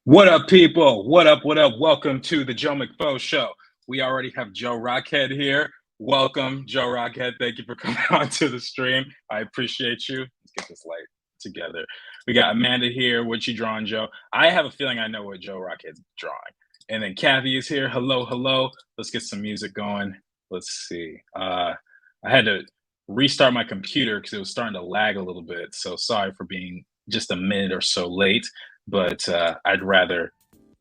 What up, people? What up? What up? Welcome to the Joe McFo Show. We already have Joe Rockhead here. Welcome, Joe Rockhead. Thank you for coming onto the stream. I appreciate you. Let's get this light together. We got Amanda here. What you drawing, Joe? I have a feeling I know what Joe Rockhead's drawing. And then Kathy is here. Hello, hello. Let's get some music going. Let's see. I had to restart my computer because it was starting to lag a little bit. So sorry for being just a minute or so late. But I'd rather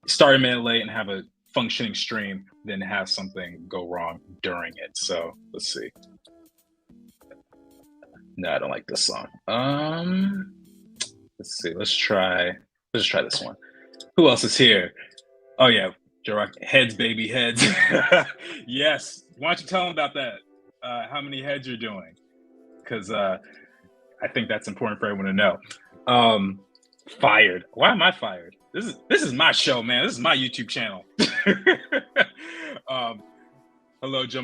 start a minute late and have a functioning stream than have something go wrong during it. So let's see. No, I don't like this song. Let's see. Let's try this one. Who else is here? Oh yeah, Joe Rock. Heads, baby, heads. Yes. Why don't you tell them about that? How many heads you're doing? Because I think that's important for everyone to know. Fired. Why am I fired? This is my show, man. This is my YouTube channel. Hello, Joe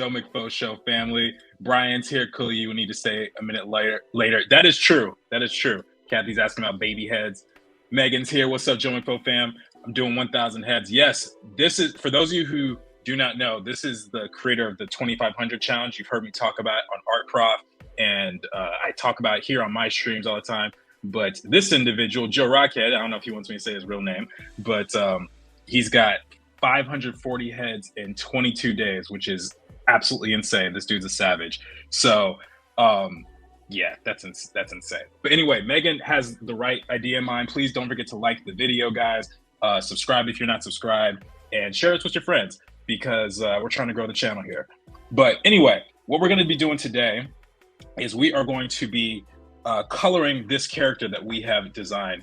McFo Show family. Brian's here. Cool. You need to stay a minute later. That is true. That is true. Kathy's asking about baby heads. Megan's here. What's up, Joe McFo fam? I'm doing 1,000 heads. Yes, this is, for those of you who do not know, this is the creator of the 2,500 challenge. You've heard me talk about on ArtProf, and I talk about it here on my streams all the time. But this individual, Joe Rockhead, I don't know if he wants me to say his real name, but he's got 540 heads in 22 days, which is absolutely insane. This dude's a savage. So, yeah, that's insane. But anyway, Megan has the right idea in mind. Please don't forget to like the video, guys. Subscribe if you're not subscribed, and share it with your friends because we're trying to grow the channel here. But anyway, what we're going to be doing today is we are going to be coloring this character that we have designed,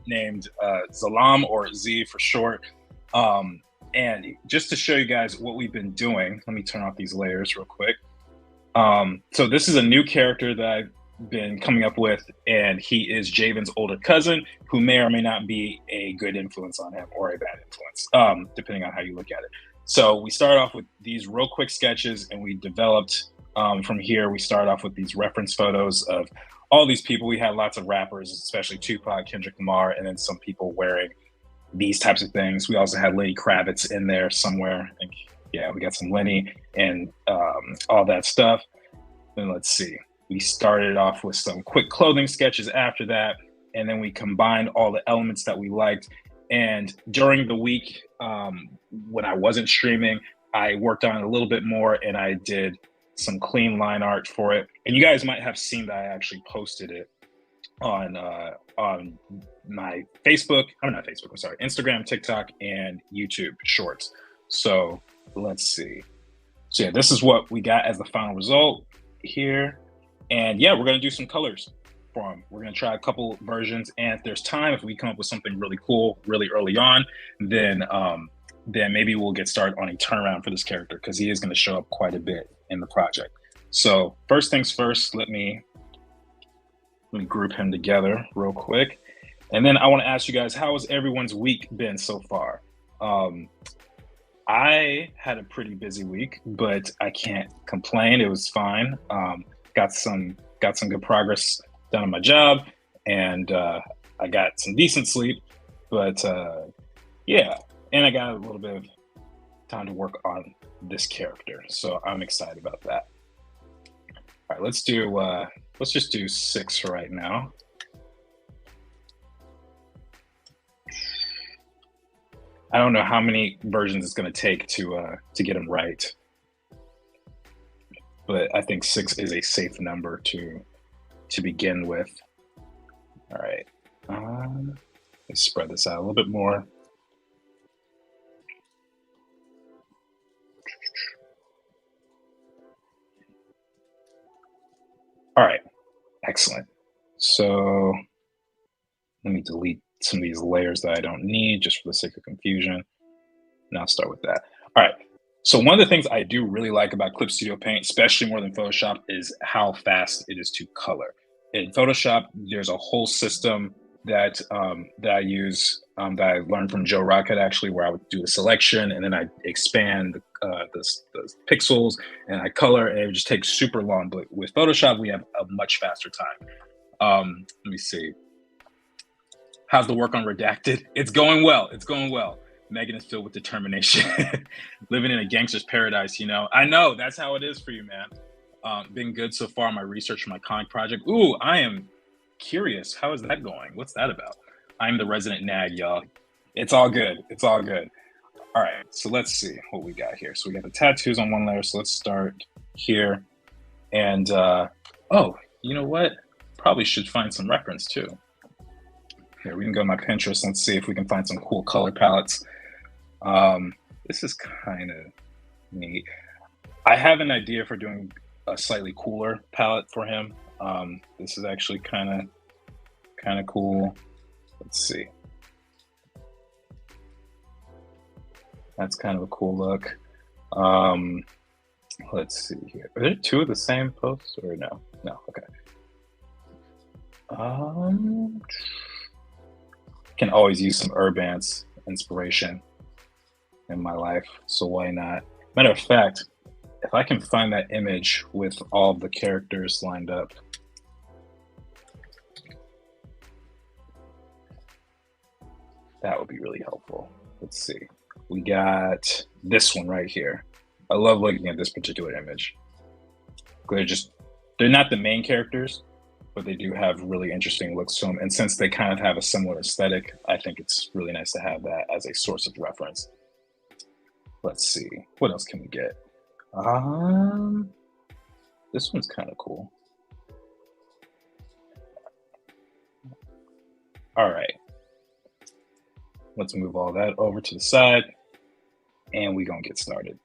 named Zalaam, or Z for short. And just to show you guys what we've been doing, let me turn off these layers real quick. So this is a new character that I've been coming up with, and he is Javen's older cousin, who may or may not be a good influence on him or a bad influence, depending on how you look at it. So we started off with these real quick sketches, and we developed from here. We started off with these reference photos of all these people. We had lots of rappers, especially Tupac, Kendrick Lamar, and then some people wearing these types of things. We also had Lenny Kravitz in there somewhere. I think, yeah, we got some Lenny and all that stuff. Then let's see. We started off with some quick clothing sketches after that, and then we combined all the elements that we liked. And during the week, when I wasn't streaming, I worked on it a little bit more, and I did some clean line art for it. And you guys might have seen that I actually posted it on my Facebook. I'm not Facebook, I'm sorry, Instagram, TikTok, and YouTube Shorts. So let's see. So yeah, this is what we got as the final result here. And yeah, we're gonna do some colors for them. We're gonna try a couple versions, and if there's time, if we come up with something really cool really early on, then maybe we'll get started on a turnaround for this character, because he is going to show up quite a bit in the project. So first things first, let me group him together real quick. And then I want to ask you guys, how has everyone's week been so far? I had a pretty busy week, but I can't complain. It was fine. Got some good progress done on my job, and I got some decent sleep, but yeah. And I got a little bit of time to work on this character, so I'm excited about that. All right, let's just do 6 right now. I don't know how many versions it's going to take to get them right, but I think 6 is a safe number to begin with. All right, let's spread this out a little bit more. All right, excellent. So let me delete some of these layers that I don't need just for the sake of confusion. And I'll start with that. All right, so one of the things I do really like about Clip Studio Paint, especially more than Photoshop, is how fast it is to color. In Photoshop, there's a whole system that I use, that I learned from Joe Rockhead, actually, where I would do a selection and then I expand the pixels and I color, and it would just take super long. But with Photoshop, we have a much faster time. Let me see. How's the work on Redacted? It's going well. It's going well. Megan is filled with determination. Living in a gangster's paradise, you know. I know that's how it is for you, man. Been good so far. My research for my comic project. Ooh, I am curious. How is that going? What's that about? I'm the resident nag, y'all. It's all good. It's all good. All right, so let's see what we got here. So we got the tattoos on one layer. So let's start here. And oh, you know what? Probably should find some reference too. Here, we can go to my Pinterest. Let's see if we can find some cool color palettes. This is kind of neat. I have an idea for doing a slightly cooler palette for him. This is actually kind of cool. Let's see. That's kind of a cool look. Let's see here. Are there two of the same posts or no? No, okay. Can always use some Urbance inspiration in my life, so why not? Matter of fact, if I can find that image with all of the characters lined up, that would be really helpful. Let's see. We got this one right here. I love looking at this particular image. They're not the main characters, but they do have really interesting looks to them. And since they kind of have a similar aesthetic, I think it's really nice to have that as a source of reference. Let's see, what else can we get? This one's kind of cool. All right. Let's move all that over to the side and we're gonna get started.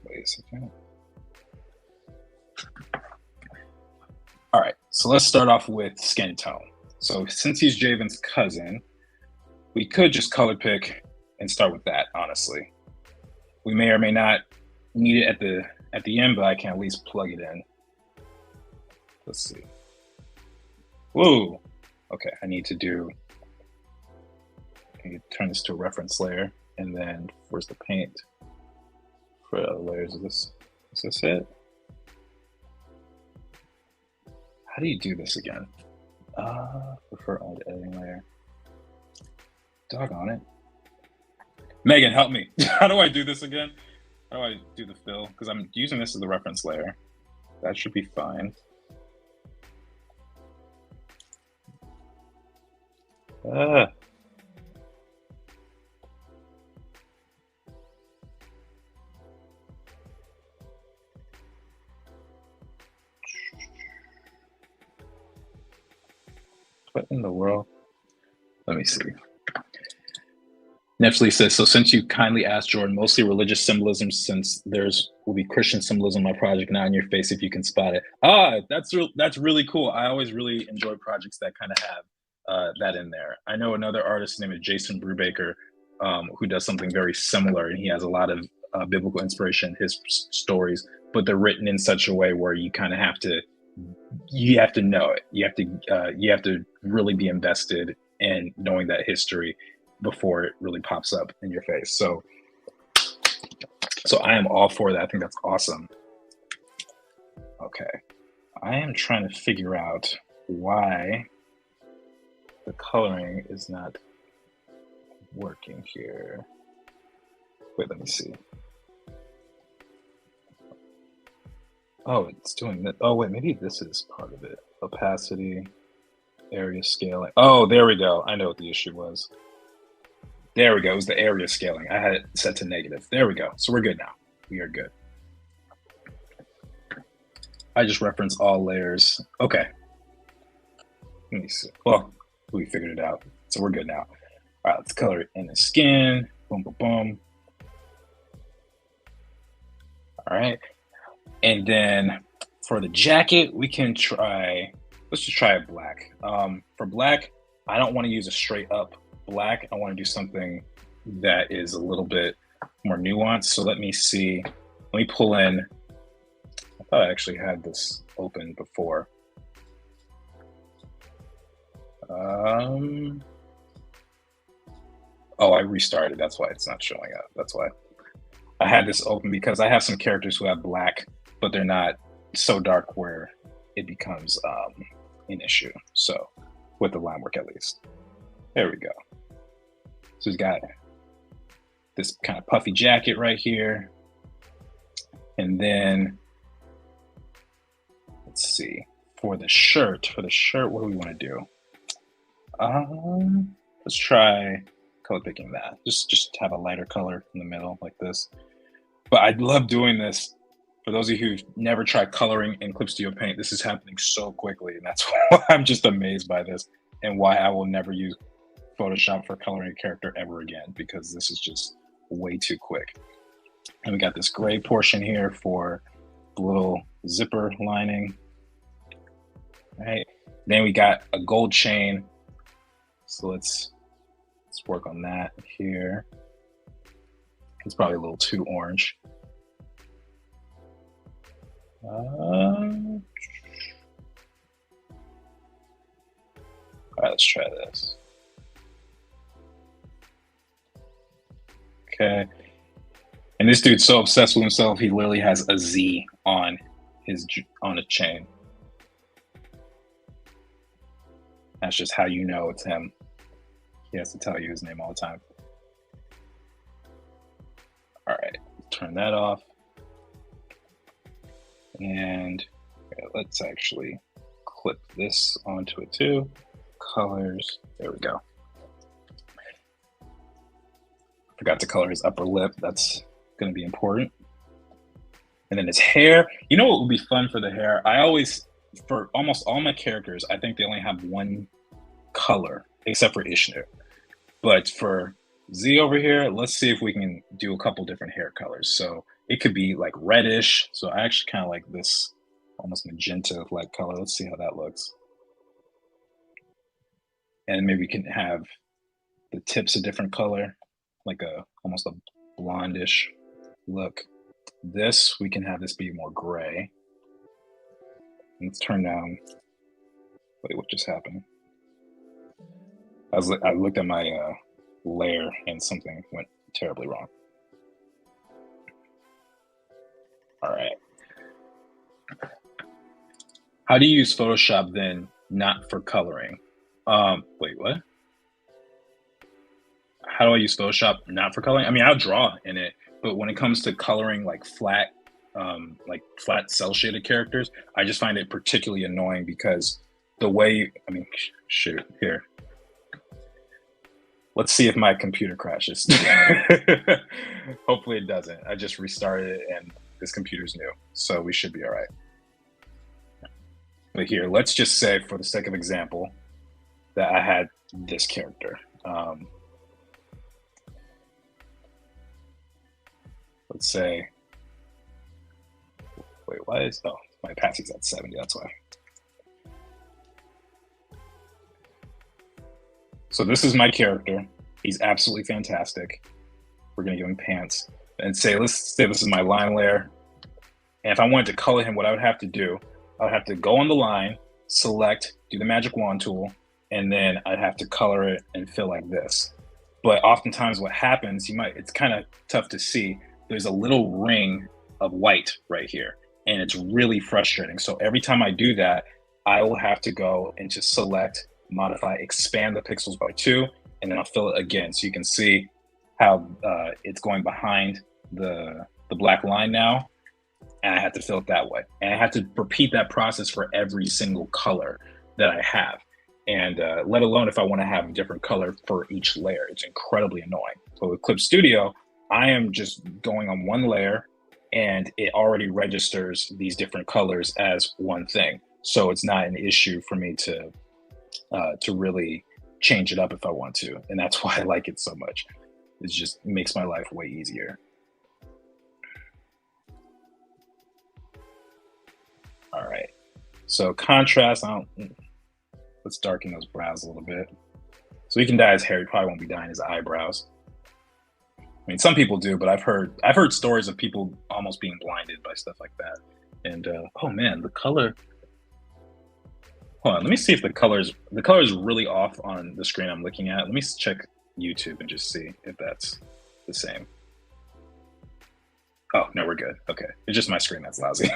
Wait a second. All right, so let's start off with skin tone. So since he's Javen's cousin, we could just color pick and start with that, honestly. We may or may not need it at the end, but I can at least plug it in. Let's see. Whoa. Okay, I need to turn this to a reference layer, and then where's the paint for the layers of this? Is this it? How do you do this again? Prefer only editing layer. Doggone it. Megan, help me. How do I do this again? How do I do the fill? Because I'm using this as the reference layer. That should be fine. What in the world? Let me see. Neptali says, so since you kindly asked Jordan, mostly religious symbolism, since will be Christian symbolism in my project, now in your face if you can spot it. That's really cool. I always really enjoy projects that kind of have that in there. I know another artist named Jason Brubaker who does something very similar, and he has a lot of biblical inspiration in his stories, but they're written in such a way where you kind of have to know it. You have to really be invested in knowing that history before it really pops up in your face. So I am all for that. I think that's awesome. Okay, I am trying to figure out why the coloring is not working here. Wait, let me see. Oh, it's doing that. Oh, wait, maybe this is part of it. Opacity, area scaling. Oh, there we go. I know what the issue was. There we go. It was the area scaling. I had it set to negative. There we go. So we're good now. We are good. I just reference all layers. Okay. Let me see. Well, we figured it out. So we're good now. All right, let's color it in the skin. Boom, boom, boom. All right. And then for the jacket, we can let's just try a black. For black, I don't want to use a straight up black. I want to do something that is a little bit more nuanced. So let me see. Let me pull in. I thought I actually had this open before. Oh, I restarted. That's why it's not showing up. That's why I had this open, because I have some characters who have black, but they're not so dark where it becomes an issue. So with the line work, at least. There we go. So he's got this kind of puffy jacket right here. And then let's see, for the shirt, what do we want to do? Let's try color picking that. Just have a lighter color in the middle like this. But I love doing this. For those of you who've never tried coloring in Clip Studio Paint, this is happening so quickly, and that's why I'm just amazed by this and why I will never use Photoshop for coloring a character ever again, because this is just way too quick. And we got this gray portion here for the little zipper lining. All right. Then we got a gold chain. So let's work on that here. It's probably a little too orange. All right, let's try this. Okay. And this dude's so obsessed with himself, he literally has a Z on a chain. That's just how you know it's him. He has to tell you his name all the time. All right, turn that off. And let's actually clip this onto it too. Colors, there we go. Forgot to color his upper lip. That's gonna be important. And then his hair, you know what would be fun for the hair? I always, for almost all my characters, I think they only have one color, except for Ishnu. But for Z over here, let's see if we can do a couple different hair colors. So it could be like reddish. So I actually kind of like this almost magenta-like color. Let's see how that looks. And maybe we can have the tips a different color, like almost a blondish look. This, we can have this be more gray. Let's turn down, wait, what just happened? I looked at my layer and something went terribly wrong. All right. How do you use Photoshop then, not for coloring? Wait, what? How do I use Photoshop not for coloring? I mean, I'll draw in it, but when it comes to coloring like flat cell shaded characters, I just find it particularly annoying because the way, I mean, shoot, here. Let's see if my computer crashes. Hopefully it doesn't. I just restarted it and this computer's new, so we should be all right. But here, let's just say, for the sake of example, that I had this character. Let's say, wait, why is, oh, my opacity is at 70, that's why. So this is my character. He's absolutely fantastic. We're gonna give him pants. And say, let's say this is my line layer. And if I wanted to color him, what I would have to do, I would have to go on the line, select, do the magic wand tool, and then I'd have to color it and fill like this. But oftentimes what happens, it's kind of tough to see. There's a little ring of white right here, and it's really frustrating. So every time I do that, I will have to go and just select, modify, expand the pixels by 2, and then I'll fill it again. So you can see how it's going behind the black line now, and I have to fill it that way. And I have to repeat that process for every single color that I have. And let alone if I want to have a different color for each layer. It's incredibly annoying. So with Clip Studio, I am just going on one layer and it already registers these different colors as one thing. So it's not an issue for me to really change it up if I want to. And that's why I like it so much. It just makes my life way easier. All right, so contrast, let's darken those brows a little bit. So he can dye his hair, he probably won't be dyeing his eyebrows. I mean, some people do, but I've heard stories of people almost being blinded by stuff like that. And oh man, the color, hold on, let me see if the color is really off on the screen I'm looking at. Let me check YouTube and just see if that's the same. Oh, no, we're good. Okay, it's just my screen that's lousy.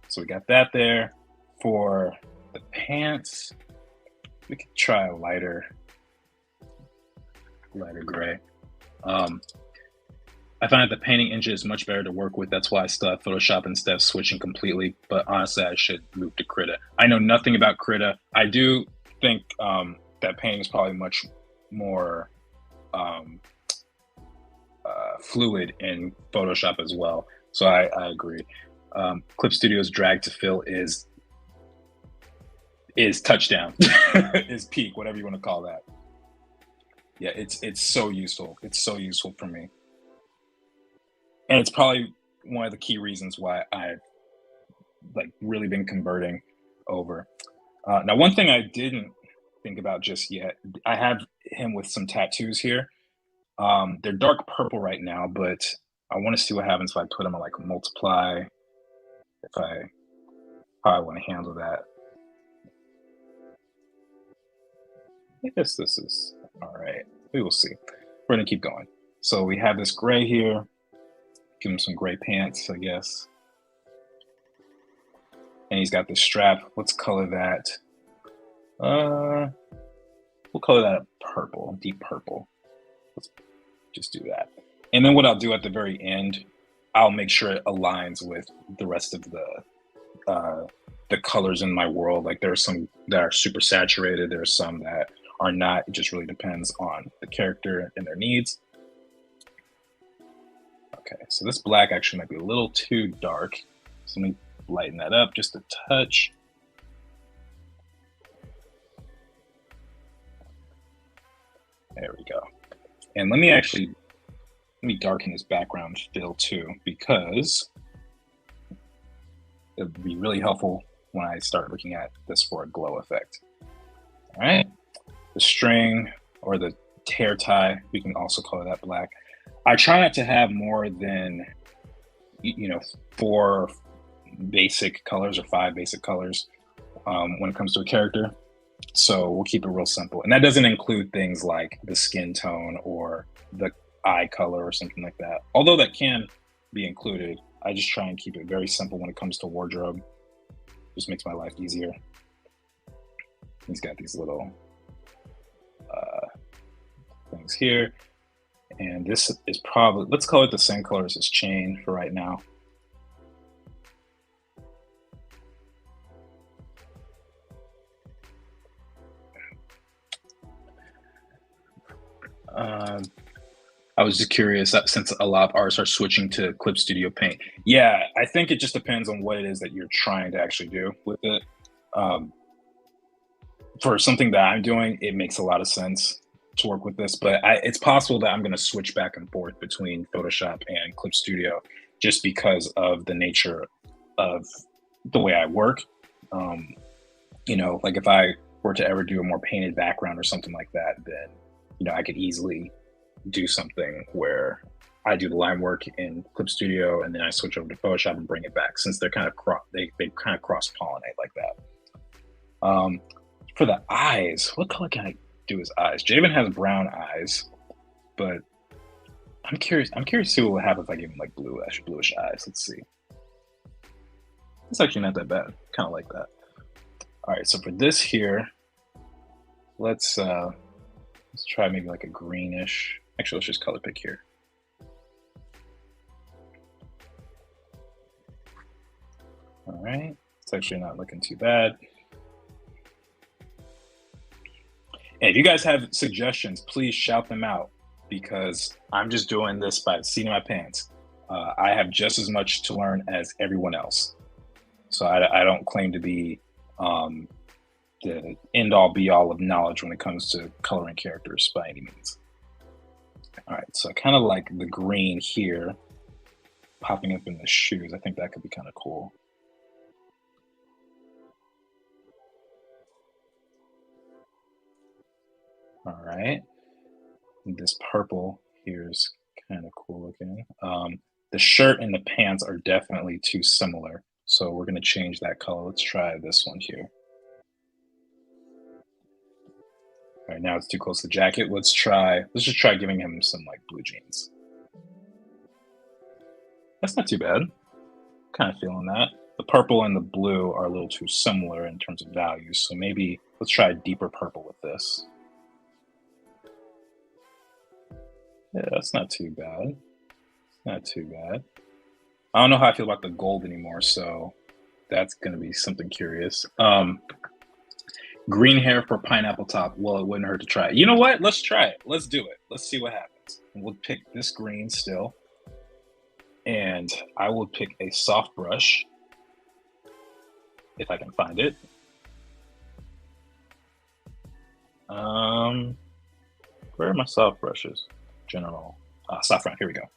So we got that there. For the pants, we could try a lighter gray. I find that the painting engine is much better to work with. That's why I still have Photoshop instead of switching completely. But honestly, I should move to Krita. I know nothing about Krita. I do think that painting is probably much more fluid in Photoshop as well. So I agree. Clip Studio's drag to fill is touchdown, is peak, whatever you want to call that. Yeah, it's so useful. It's so useful for me, and it's probably one of the key reasons why I've like really been converting over. Now, one thing I didn't think about just yet, I have him with some tattoos here. They're dark purple right now, but I want to see what happens if I put them on like multiply. How I want to handle that. I guess this is all right. We will see. We're gonna keep going. So we have this gray here. Give him some gray pants, I guess. And he's got this strap. Let's color that. We'll color that purple, deep purple. Let's just do that. And then what I'll do at the very end, I'll make sure it aligns with the rest of the colors in my world. Like there are some that are super saturated. There are some that are not. It just really depends on the character and their needs. Okay, so this black actually might be a little too dark. So let me lighten that up just a touch. There we go. And let me darken this background fill too, because it would be really helpful when I start looking at this for a glow effect. All right, the string or the tear tie, we can also color that black. I try not to have more than, 4 basic colors or 5 basic colors when it comes to a character. So we'll keep it real simple. And that doesn't include things like the skin tone or the eye color or something like that. Although that can be included, I just try and keep it very simple when it comes to wardrobe. Just makes my life easier. He's got these little things here. And this is probably, let's call it the same color as his chain for right now. I was just curious, since a lot of artists are switching to Clip Studio Paint. Yeah, I think it just depends on what it is that you're trying to actually do with it. For something that I'm doing, it makes a lot of sense to work with this, but it's possible that I'm going to switch back and forth between Photoshop and Clip Studio just because of the nature of the way I work. Like if I were to ever do a more painted background or something like that, then I could easily do something where I do the line work in Clip Studio and then I switch over to Photoshop and bring it back, since they're kind of they kind of cross pollinate like that. For the eyes, what color can I do his eyes? Javen has brown eyes, but I'm curious to see what will happen if I give him like bluish eyes. Let's see. It's actually not that bad. Kind of like that. All right, so for this here, let's try maybe like a greenish. Actually, let's just color pick here. All right, it's actually not looking too bad. And if you guys have suggestions, please shout them out, because I'm just doing this by the seat of my pants. I have just as much to learn as everyone else. So I don't claim to be the end-all be-all of knowledge when it comes to coloring characters by any means. All right, so I kind of like the green here popping up in the shoes. I think that could be kind of cool. All right, this purple here is kind of cool looking. The shirt and the pants are definitely too similar, so we're going to change that color. Let's try this one here. All right, now it's too close to the jacket. Let's just try giving him some like blue jeans. That's not too bad. Kind of feeling that. The purple and the blue are a little too similar in terms of values, so maybe let's try a deeper purple with this. Yeah, that's not too bad. Not too bad. I don't know how I feel about the gold anymore, so that's going to be something curious. Green hair for pineapple top. Well, it wouldn't hurt to try it. You know what? Let's try it. Let's do it. Let's see what happens. We'll pick this green still. And I will pick a soft brush, if I can find it. Where are my soft brushes? General. Saffron. Here we go.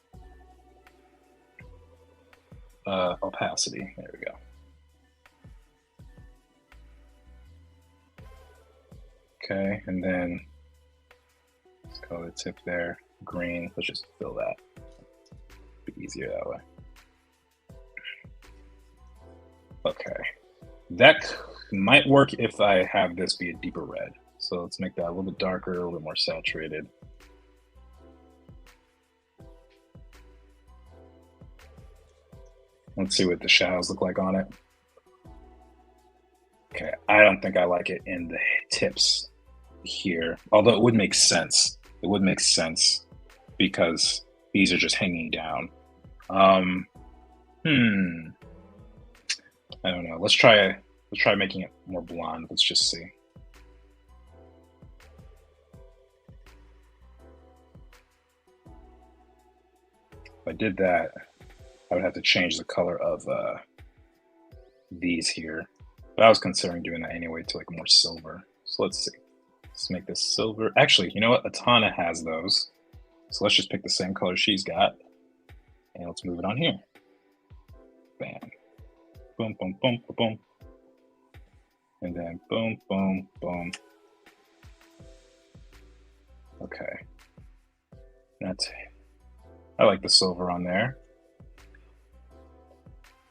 Opacity. There we go. Okay, and then let's color the tip there. Green. Let's just fill that. Be easier that way. Okay. That might work if I have this be a deeper red. So let's make that a little bit darker, a little bit more saturated. Let's see what the shadows look like on it. Okay, I don't think I like it in the tips here, although it would make sense. It would make sense because these are just hanging down. I don't know. Let's try making it more blonde. Let's just see. If I did that, I would have to change the color of these here. But I was considering doing that anyway to like more silver. So let's see. Let's make this silver. Actually, you know what? Atana has those. So let's just pick the same color she's got. And let's move it on here. Bam. Boom, boom, boom, boom, boom. And then boom, boom, boom. Okay. I like the silver on there.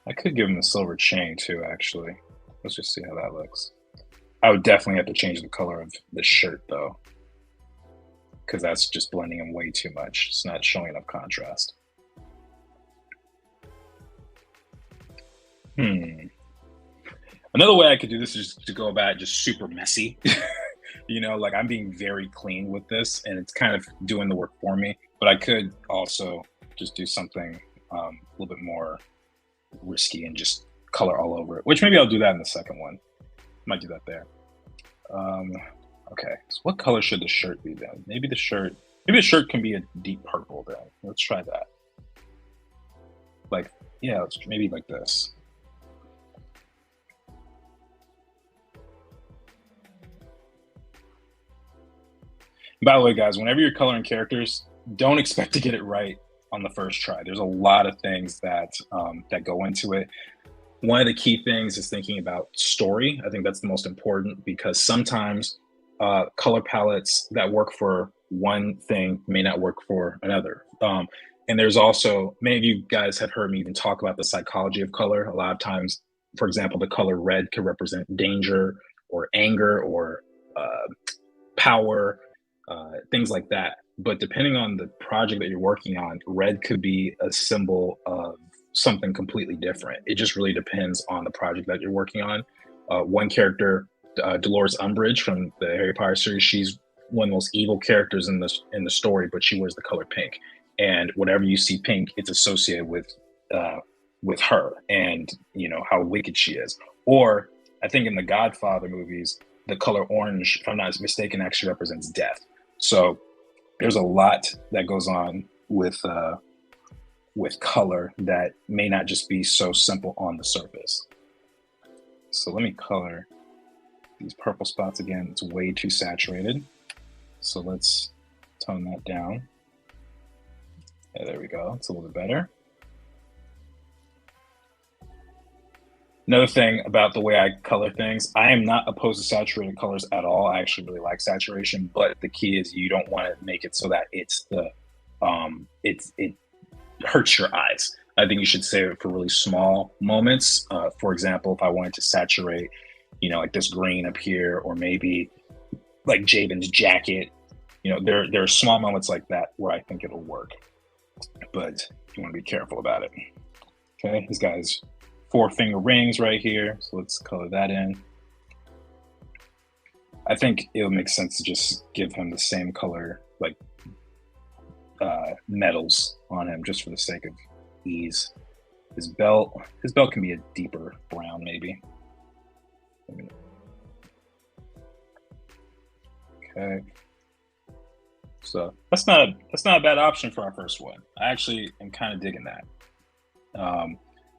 I could give him the silver chain too, actually. Let's just see how that looks. I would definitely have to change the color of the shirt though, because that's just blending him way too much. It's not showing enough contrast. Another way I could do this is just to go about it just super messy. You know, like I'm being very clean with this and it's kind of doing the work for me, but I could also just do something a little bit more risky and just color all over it, which maybe I'll do that in the second one. Might do that there. Okay, so what color should the shirt be then? Maybe the shirt can be a deep purple then. Let's try that. Like, yeah, let's maybe like this. By the way, guys, whenever you're coloring characters, don't expect to get it right on the first try. There's a lot of things that that go into it. One of the key things is thinking about story. I think that's the most important because sometimes color palettes that work for one thing may not work for another. And there's also, many of you guys have heard me even talk about the psychology of color. A lot of times, for example, the color red could represent danger or anger or power, things like that. But depending on the project that you're working on, red could be a symbol of something completely different. It just really depends on the project that you're working on. One character, Dolores Umbridge from the Harry Potter series, she's one of the most evil characters in the story, but she wears the color pink. And whenever you see pink, it's associated with her and you know how wicked she is. Or I think in the Godfather movies, the color orange, if I'm not mistaken, actually represents death. So there's a lot that goes on with color that may not just be so simple on the surface. So let me color these purple spots again. It's way too saturated. So let's tone that down. Yeah, there we go. It's a little bit better. Another thing about the way I color things, I am not opposed to saturated colors at all. I actually really like saturation, but the key is you don't want to make it so that it's it hurts your eyes. I think you should save it for really small moments. For example, if I wanted to saturate, you know, like this green up here, or maybe like Jabin's jacket, you know, there are small moments like that where I think it'll work, but you want to be careful about it. Okay, this guy's 4-finger rings right here. So let's color that in. I think it would make sense to just give him the same color, like medals on him, just for the sake of ease. His belt can be a deeper brown, maybe. Okay. So that's not a bad option for our first one. I actually am kind of digging that.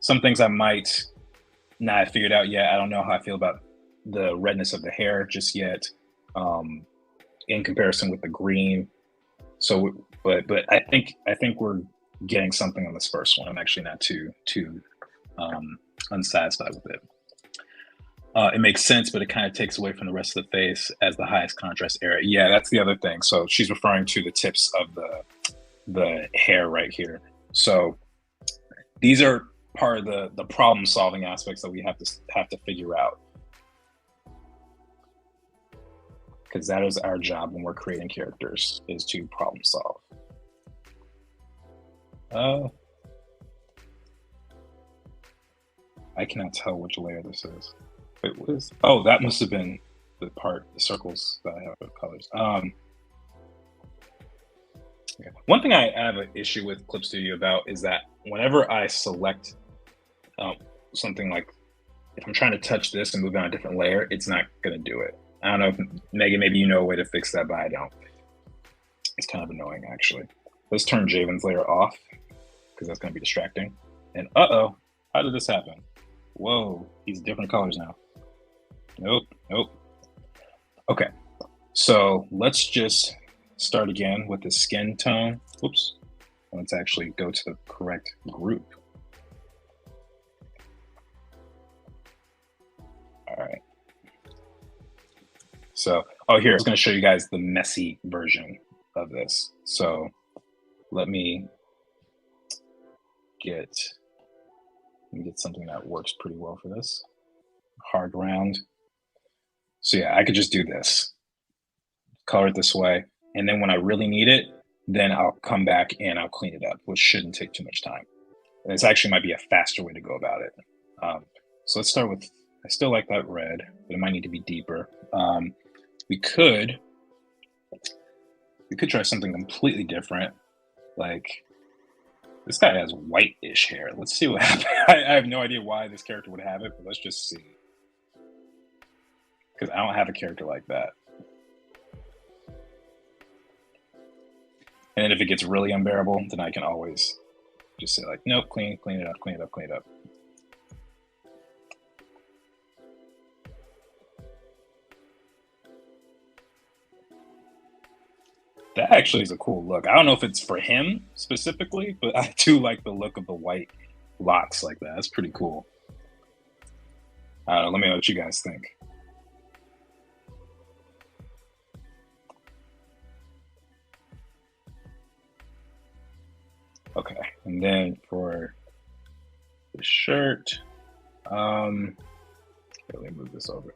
Some things I might not have figured out yet. I don't know how I feel about the redness of the hair just yet, in comparison with the green. So, but I think we're getting something on this first one. I'm actually not too unsatisfied with it. It makes sense, but it kind of takes away from the rest of the face as the highest contrast area. Yeah, that's the other thing. So she's referring to the tips of the hair right here. So these are part of the problem solving aspects that we have to figure out, because that is our job when we're creating characters, is to problem solve. I cannot tell which layer this is. Wait, what is? Oh, that must have been the circles that I have with colors. Yeah. One thing I have an issue with Clip Studio about is that whenever I select something, like if I'm trying to touch this and move on a different layer, it's not going to do it. I don't know if Megan, maybe you know a way to fix that, but I don't. It's kind of annoying, actually. Let's turn Javen's layer off, because that's going to be distracting. And uh-oh, how did this happen? Whoa, he's different colors now. Nope. Okay, so let's just start again with the skin tone. Oops. Let's actually go to the correct group. All right. So, here, I was going to show you guys the messy version of this. So let me get something that works pretty well for this. Hard round. So yeah, I could just do this, color it this way, and then when I really need it, then I'll come back and I'll clean it up, which shouldn't take too much time. And this actually might be a faster way to go about it. So let's start with, I still like that red, but it might need to be deeper. We could try something completely different. Like, this guy has white-ish hair. Let's see what happens. I have no idea why this character would have it, but let's just see. Because I don't have a character like that. And then if it gets really unbearable, then I can always just say like, nope, clean it up. That actually is a cool look. I don't know if it's for him specifically, but I do like the look of the white locks like that. That's pretty cool. Let me know what you guys think. Okay, and then for the shirt, let me move this over.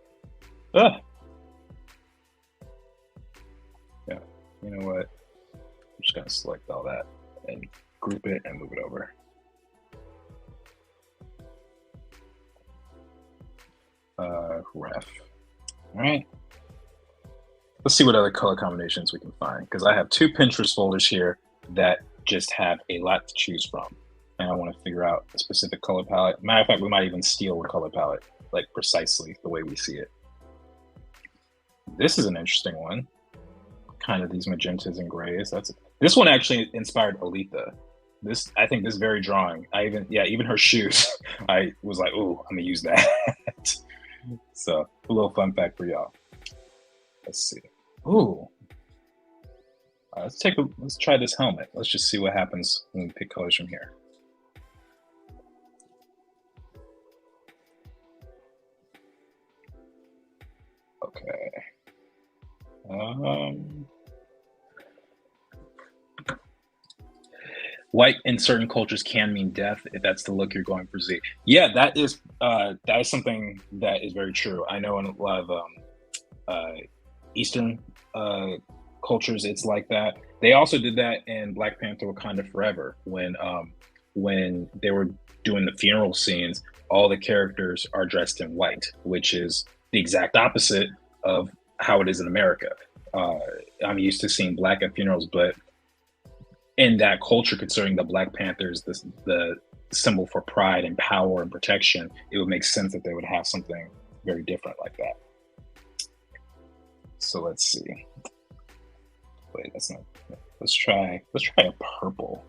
Yeah, you know what? I'm just gonna select all that and group it and move it over. Ref. All right. Let's see what other color combinations we can find, because I have 2 Pinterest folders here that just have a lot to choose from, and I want to figure out a specific color palette. Matter of fact, we might even steal a color palette, like precisely the way we see it. This is an interesting one. Kind of these magentas and grays. This one actually inspired Aletha. I think this very drawing. Even her shoes. I was like, oh, I'm gonna use that. So a little fun fact for y'all. Let's see. Ooh. Let's try this helmet. Let's just see what happens when we pick colors from here. Okay. White in certain cultures can mean death if that's the look you're going for, Z. Yeah, that is something that is very true. I know in a lot of Eastern cultures, it's like that. They also did that in Black Panther: Wakanda Forever when when they were doing the funeral scenes, all the characters are dressed in white, which is the exact opposite of how it is in America. Uh, I'm used to seeing black at funerals, but in that culture, considering the Black Panthers, the symbol for pride and power and protection, it would make sense that they would have something very different like that. So let's see. Wait, that's not. Let's try a purple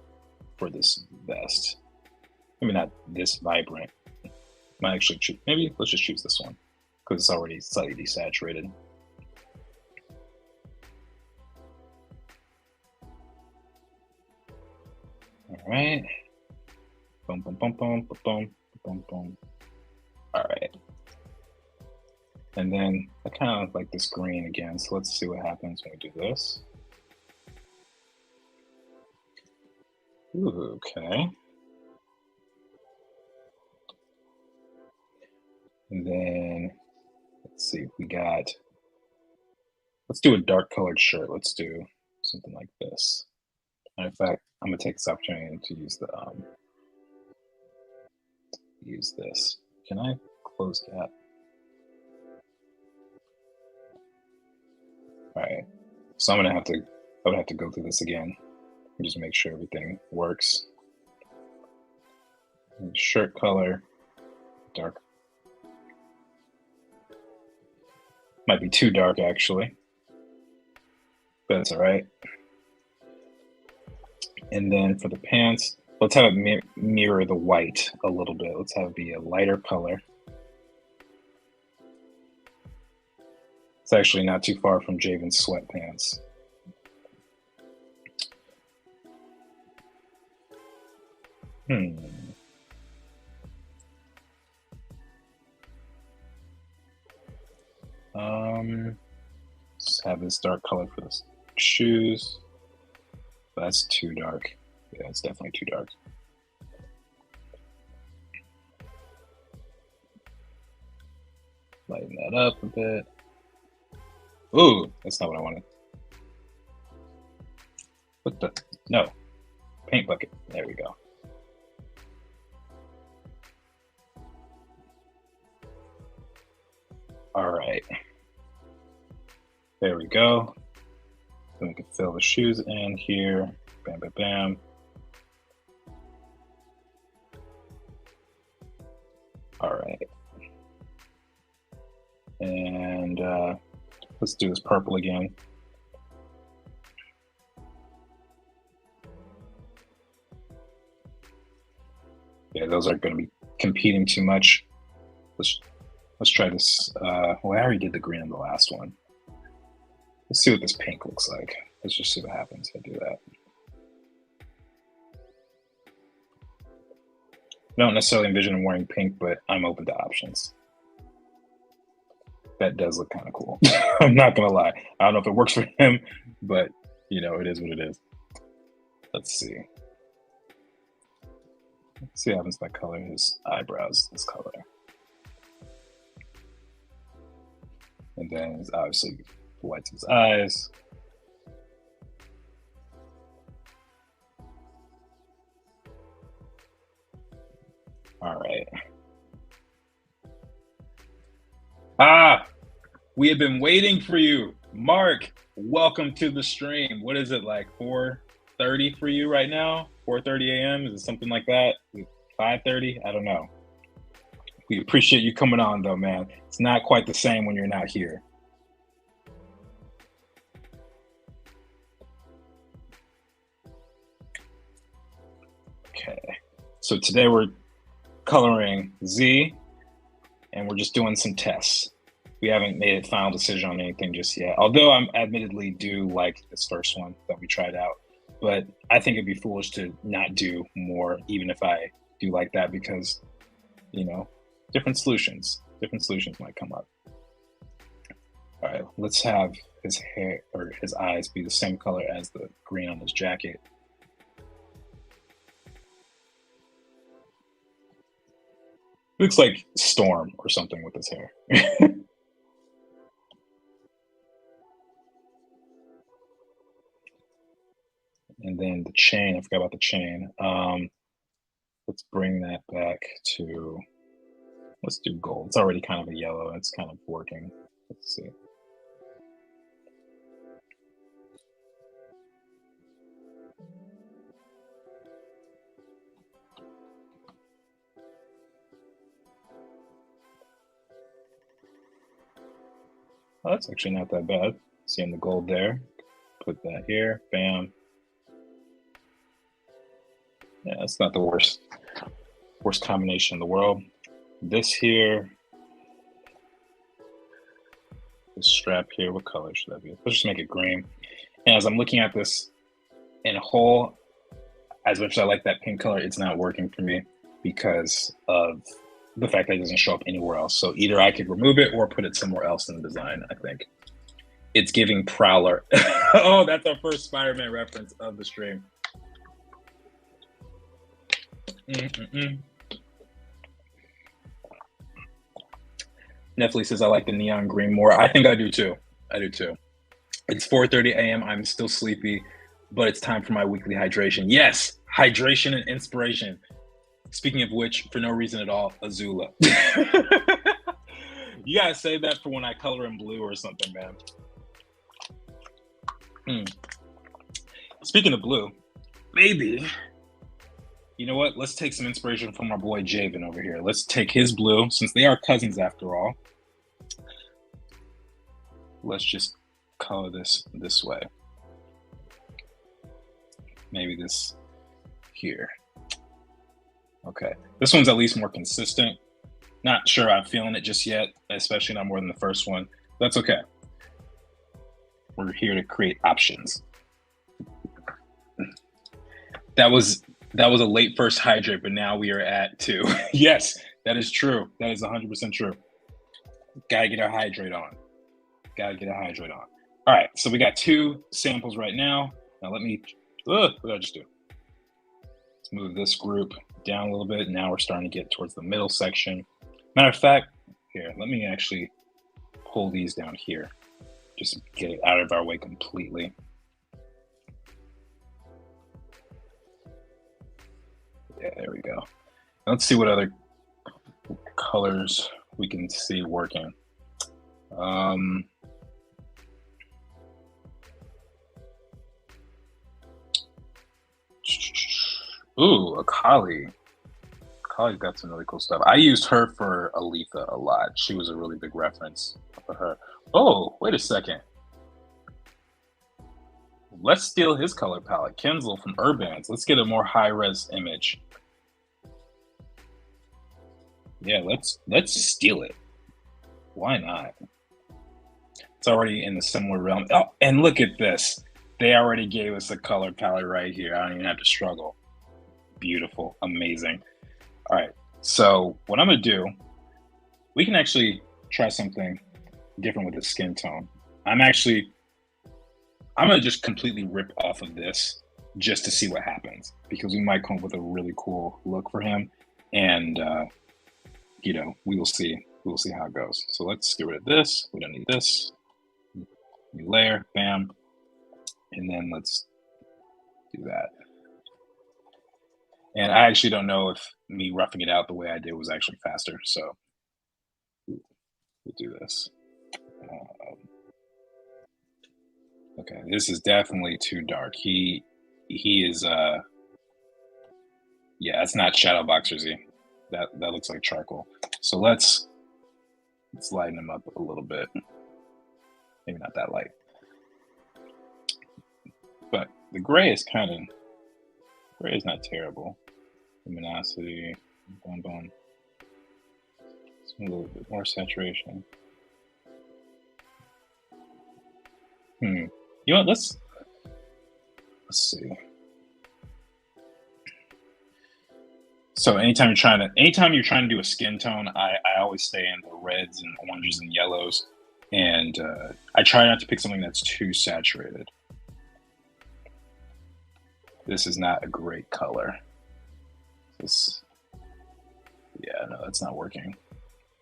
for this vest. Maybe not this vibrant. Might actually choose. Maybe let's just choose this one because it's already slightly desaturated. All right. Boom, boom, boom, boom, boom, boom, boom, boom. All right. And then I kind of like this green again. So let's see what happens when we do this. Ooh, okay. And then let's see if we got. Let's do a dark colored shirt. Let's do something like this. And in fact, I'm gonna take this opportunity to use this. Can I close that? All right. So I would have to go through this again and just make sure everything works. Shirt color, dark. Might be too dark actually, but that's all right. And then for the pants, let's have it mirror the white a little bit. Let's have it be a lighter color. It's actually not too far from Javen's sweatpants. Let's have this dark color for the shoes. That's too dark. Yeah, it's definitely too dark. Lighten that up a bit. Ooh, that's not what I wanted. What the? No. Paint bucket. There we go. All right. There we go. Then we can fill the shoes in here. Bam, bam, bam. All right. And let's do this purple again. Yeah, those aren't going to be competing too much. Let's try this. Well, I already did the green in the last one. Let's see what this pink looks like. Let's just see what happens if I do that. I don't necessarily envision him wearing pink, but I'm open to options. That does look kind of cool. I'm not gonna lie. I don't know if it works for him, but you know, it is what it is. Let's see. Let's see what happens if I color his eyebrows this color. And then obviously whites his eyes. All right. We have been waiting for you. Mark, welcome to the stream. What is it, like 4:30 for you right now? 4:30 a.m.? Is it something like that? 5:30? I don't know. We appreciate you coming on though, man. It's not quite the same when you're not here. Okay. So today we're coloring Z and we're just doing some tests. We haven't made a final decision on anything just yet. Although I'm admittedly do like this first one that we tried out, but I think it'd be foolish to not do more, even if I do like that, because, you know, different solutions might come up. All right, let's have his hair or his eyes be the same color as the green on his jacket. Looks like Storm or something with his hair. And then the chain, I forgot about the chain. Let's bring that back to, let's do gold. It's already kind of a yellow. It's kind of working. Let's see. Oh, that's actually not that bad. Seeing the gold there. Put that here. Bam. Yeah, that's not the worst combination in the world. This here, this strap here, what color should that be? Let's just make it green. And as I'm looking at this in whole, as much as I like that pink color, it's not working for me because of the fact that it doesn't show up anywhere else. So either I could remove it or put it somewhere else in the design, I think. It's giving Prowler. Oh, that's our first Spider-Man reference of the stream. Netflix says I like the neon green more. I think I do too. I do too. It's 4:30 a.m. I'm still sleepy, but it's time for my weekly hydration. Yes, hydration and inspiration. Speaking of which, for no reason at all, Azula. You gotta save that for when I color in blue or something, man. Speaking of blue, maybe, you know what? Let's take some inspiration from our boy Javen over here. Let's take his blue, since they are cousins after all. Let's just color this way. Maybe this here. Okay, this one's at least more consistent. Not sure I'm feeling it just yet, especially not more than the first one. That's okay. We're here to create options. That was a late first hydrate, but now we are at 2. Yes, that is true. That is 100% true. Gotta get our hydrate on. Gotta get a hydrate on. All right, so we got 2 samples right now. Now let me, what did I just do? Let's move this group down a little bit. Now we're starting to get towards the middle section. Matter of fact, here, let me actually pull these down here. Just get it out of our way completely. Yeah, there we go. Let's see what other colors we can see working. Ooh, Akali. Akali's got some really cool stuff. I used her for Aletha a lot. She was a really big reference for her. Oh, wait a second. Let's steal his color palette. Kenzel from Urbans. Let's get a more high-res image. Yeah, let's steal it. Why not? It's already in the similar realm. Oh, and look at this. They already gave us a color palette right here. I don't even have to struggle. Beautiful, amazing. All right, so what I'm gonna do, we can actually try something different with the skin tone. I'm gonna just completely rip off of this just to see what happens, because we might come up with a really cool look for him, and you know, we will see how it goes. So let's get rid of this. We don't need this. New layer, bam, and then let's do that. And I actually don't know if me roughing it out the way I did was actually faster, so we'll do this. Okay, this is definitely too dark. He is yeah, it's not Shadow Boxer Z. That looks like charcoal. So let's lighten him up a little bit. Maybe not that light. But the gray is not terrible. Luminosity, boom, boom. A little bit more saturation. You know what? Let's see. So anytime you're trying to do a skin tone, I always stay in the reds and oranges and yellows, and I try not to pick something that's too saturated. This is not a great color. Yeah, no, that's not working.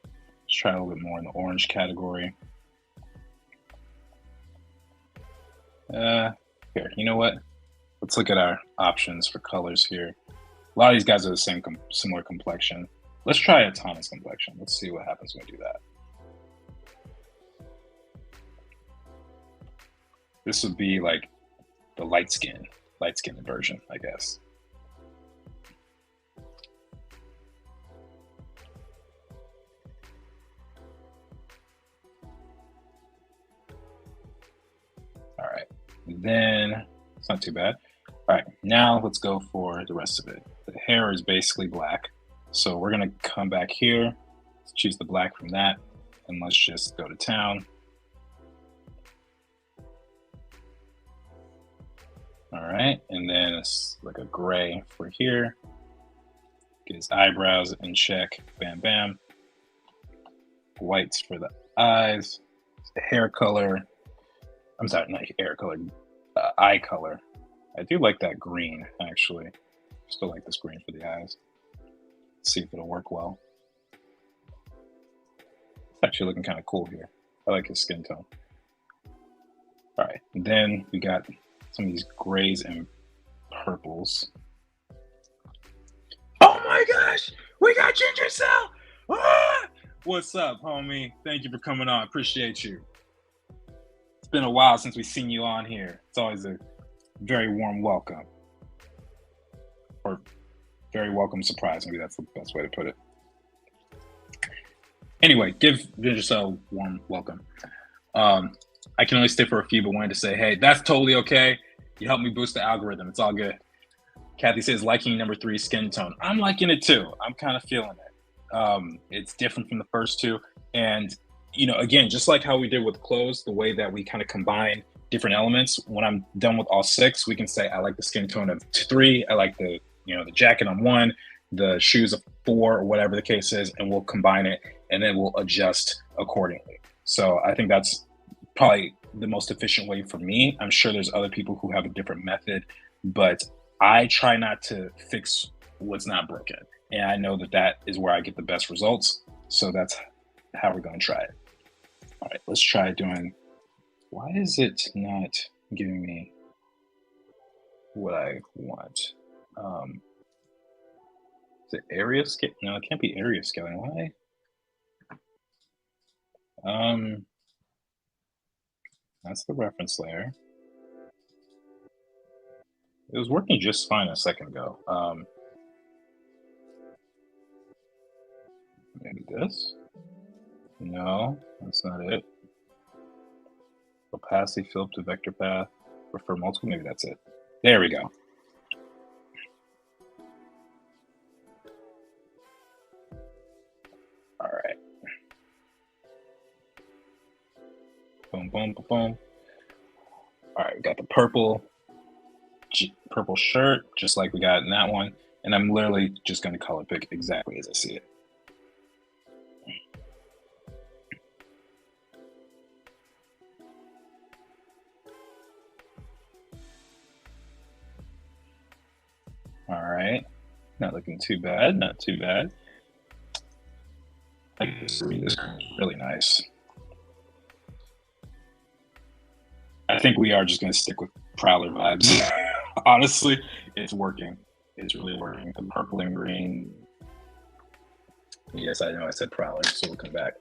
Let's try a little bit more in the orange category. Here, you know what? Let's look at our options for colors here. A lot of these guys are the same, similar complexion. Let's try a Thomas complexion. Let's see what happens when we do that. This would be like the light skinned version, I guess. All right, then it's not too bad. All right, now let's go for the rest of it. The hair is basically black. So we're gonna come back here, let's choose the black from that, and let's just go to town. All right, and then it's like a gray for here. Get his eyebrows in check, bam, bam. Whites for the eyes, the hair color. I'm sorry, not hair color, eye color. I do like that green, actually. Still like this green for the eyes. Let's see if it'll work well. It's actually looking kind of cool here. I like his skin tone. All right, and then we got some of these grays and purples. Oh my gosh, we got Ginger Cell! Ah! What's up, homie? Thank you for coming on. Appreciate you. It's been a while since we've seen you on here. It's always a very warm welcome. Or very welcome surprise. Maybe that's the best way to put it. Anyway, give Ginger Cell a warm welcome. I can only stay for a few, but wanted to say, hey, that's totally okay. You helped me boost the algorithm. It's all good. Kathy says, liking number 3 skin tone. I'm liking it too. I'm kind of feeling it. It's different from the first two. And, you know, again, just like how we did with clothes, the way that we kind of combine different elements, when I'm done with all 6, we can say, I like the skin tone of 3. I like the, you know, the jacket on 1, the shoes of 4, or whatever the case is, and we'll combine it and then we'll adjust accordingly. So I think that's probably the most efficient way for me. I'm sure there's other people who have a different method, but I try not to fix what's not broken. And I know that that is where I get the best results. So that's how we're going to try it. All right, let's try doing, why is it not giving me what I want? Is it area scale? No, it can't be area scaling. Why? That's the reference layer. It was working just fine a second ago. Maybe this? No, that's not it. Opacity, fill up to vector path, refer multiple, maybe that's it. There we go. All right. Boom, boom, boom, boom. All right, we got the purple shirt, just like we got in that one. And I'm literally just gonna color pick exactly as I see it. All right, not looking too bad, not too bad. I think this is really nice. I think we are just gonna stick with Prowler vibes. Honestly, it's working. It's really working. The purple and green. Yes, I know I said Prowler, so we'll come back.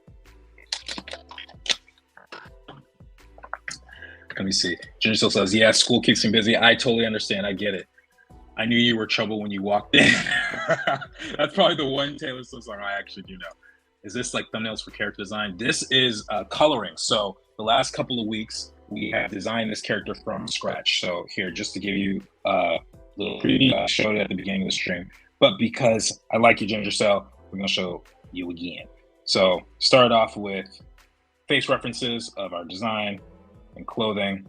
Let me see. Ginger still says, yeah, school keeps me busy. I totally understand. I get it. I knew you were trouble when you walked in. That's probably the one Taylor Swift song I actually do know. Is this like thumbnails for character design? This is coloring. So the last couple of weeks, we have designed this character from scratch. So here, just to give you a little preview, I showed it at the beginning of the stream. But because I like you, Ginger Cell, we're gonna show you again. So start off with face references of our design and clothing.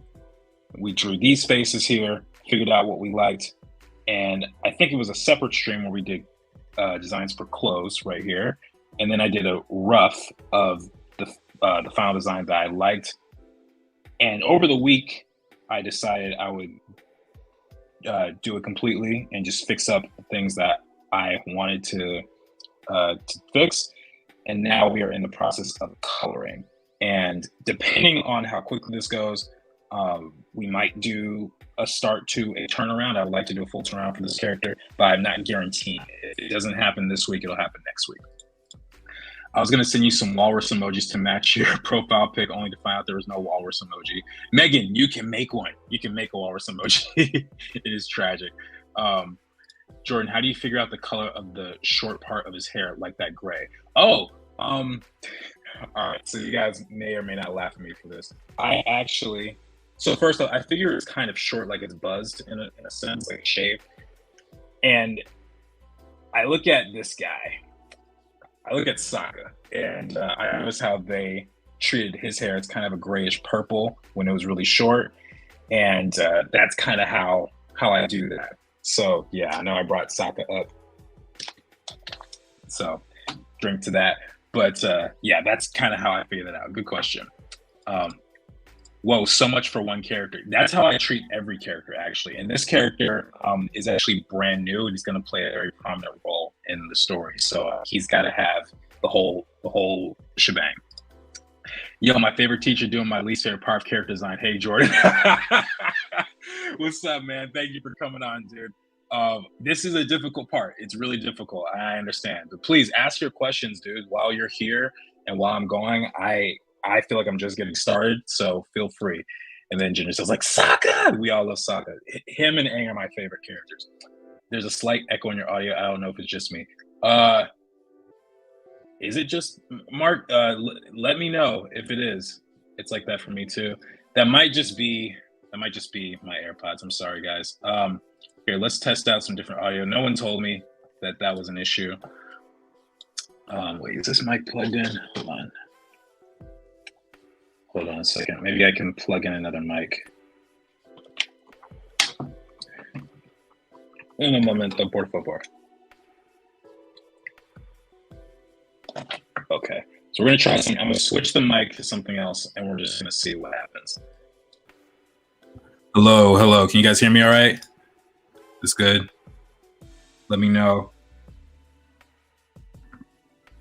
We drew these faces here, figured out what we liked. And I think it was a separate stream where we did designs for clothes right here. And then I did a rough of the final design that I liked. And over the week, I decided I would do it completely and just fix up things that I wanted to fix. And now we are in the process of coloring. And depending on how quickly this goes, We might do a start to a turnaround. I would like to do a full turnaround for this character, but I'm not guaranteeing it. If it doesn't happen this week, it'll happen next week. I was gonna send you some walrus emojis to match your profile pic, only to find out there was no walrus emoji. Megan, you can make one. You can make a walrus emoji. It is tragic. Jordan, how do you figure out the color of the short part of his hair, like that gray? Oh, all right. So you guys may or may not laugh at me for this. So first off, I figure it's kind of short, like it's buzzed in a sense, like shaved. And I look at this guy. I look at Sokka, and I notice how they treated his hair. It's kind of a grayish purple when it was really short, and that's kind of how I do that. So yeah, I know I brought Sokka up, so drink to that. But yeah, that's kind of how I figured that out. Good question. Whoa, so much for one character. That's how I treat every character, actually. And this character is actually brand new, and he's going to play a very prominent role in the story. So he's got to have the whole shebang. Yo, my favorite teacher doing my least favorite part of character design. Hey, Jordan. What's up, man? Thank you for coming on, dude. This is a difficult part. It's really difficult. I understand. But please ask your questions, dude, while you're here and while I'm going. I feel like I'm just getting started, so feel free. And then Ginger says, like, Sokka! We all love Sokka. Him and Aang are my favorite characters. There's a slight echo in your audio. I don't know if it's just me. Is it just Mark? Let me know if it is. It's like that for me too. That might just be my AirPods. I'm sorry, guys. Here, let's test out some different audio. No one told me that was an issue. Wait, is this mic plugged in? Hold on a second. Maybe I can plug in another mic. Un momento, por favor. Okay, so we're gonna try something. I'm gonna switch the mic to something else, and we're just gonna see what happens. Hello. Can you guys hear me all right? This good? Let me know.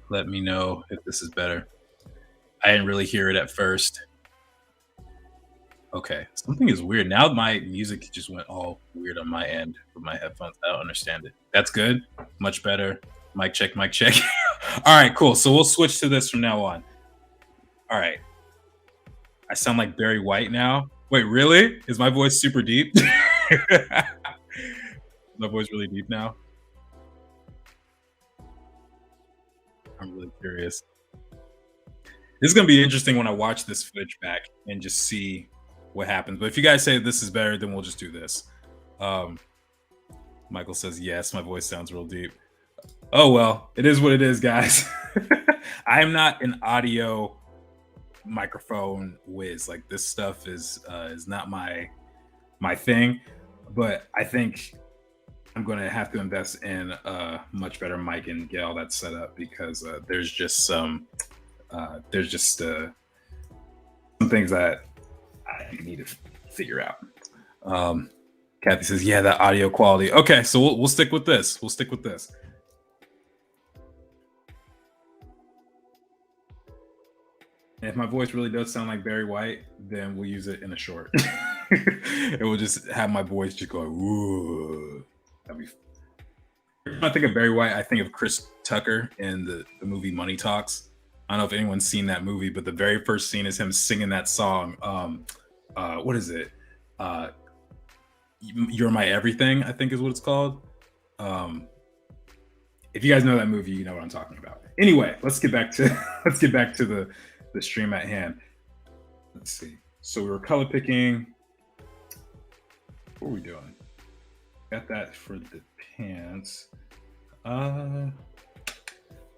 Let me know if this is better. I didn't really hear it at first. Okay, something is weird. Now my music just went all weird on my end with my headphones. I don't understand it. That's good. Much better. Mic check. All right, cool. So we'll switch to this from now on. All right. I sound like Barry White now. Wait, really? Is my voice super deep? My voice really deep now? I'm really curious. This is going to be interesting when I watch this footage back and just see what happens. But if you guys say this is better, then we'll just do this. Michael says, yes, my voice sounds real deep. Oh, well, it is what it is, guys. I am not an audio microphone whiz. Like, this stuff is not my thing. But I think I'm going to have to invest in a much better mic and get all that set up, because there's just some things that I need to figure out. Kathy says, yeah, that audio quality. Okay, so we'll stick with this. And if my voice really does sound like Barry White, then we'll use it in a short. And we'll just have my voice just go, woo. When I think of Barry White, I think of Chris Tucker in the movie Money Talks. I don't know if anyone's seen that movie, but the very first scene is him singing that song. What is it? You're My Everything, I think is what it's called. If you guys know that movie, you know what I'm talking about. Anyway, let's get back to the stream at hand. Let's see. So we were color picking. What are we doing? Got that for the pants. Let's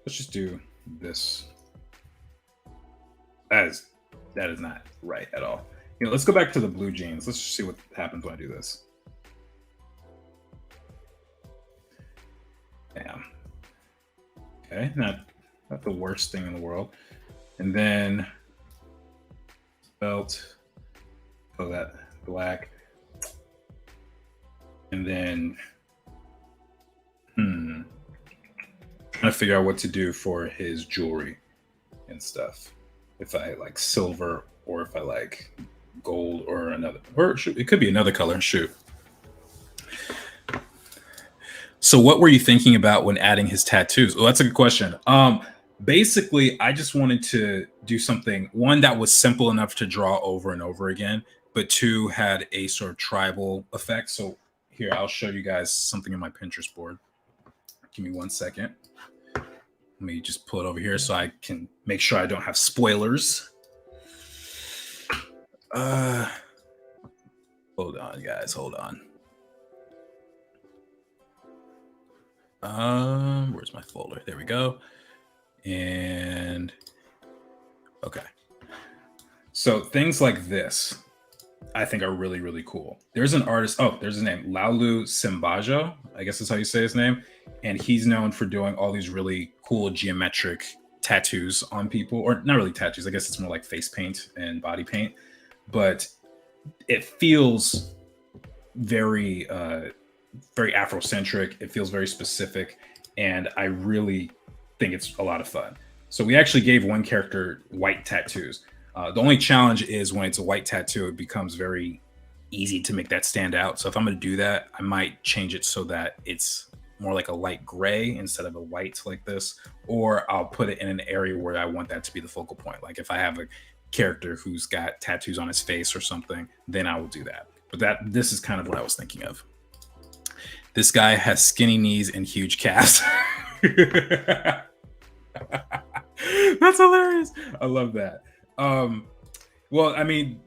just do this. That is not right at all. Let's go back to the blue jeans. Let's just see what happens when I do this. Damn. Okay, not the worst thing in the world. And then belt, oh, that black. And then trying to figure out what to do for his jewelry and stuff. If I like silver or if I like gold or another, or it could be another color. Shoot. So what were you thinking about when adding his tattoos? Well, that's a good question. Basically, I just wanted to do something, one, that was simple enough to draw over and over again, but two, had a sort of tribal effect. So here, I'll show you guys something in my Pinterest board. Give me 1 second. Let me just pull it over here so I can make sure I don't have spoilers. Hold on, guys. Hold on. Where's my folder? There we go. And okay. So things like this, I think, are really, really cool. There's an artist. Oh, there's his name, Laulu Simbajo. I guess that's how you say his name. And he's known for doing all these really cool geometric tattoos on people, or not really tattoos. I guess it's more like face paint and body paint, but it feels very, very Afrocentric. It feels very specific, and I really think it's a lot of fun. So we actually gave one character white tattoos. The only challenge is when it's a white tattoo, it becomes very easy to make that stand out. So if I'm going to do that, I might change it so that it's more like a light gray instead of a white like this, or I'll put it in an area where I want that to be the focal point. Like if I have a character who's got tattoos on his face or something, then I will do that. But this is kind of what I was thinking of. This guy has skinny knees and huge calves. That's hilarious. I love that. Well, I mean,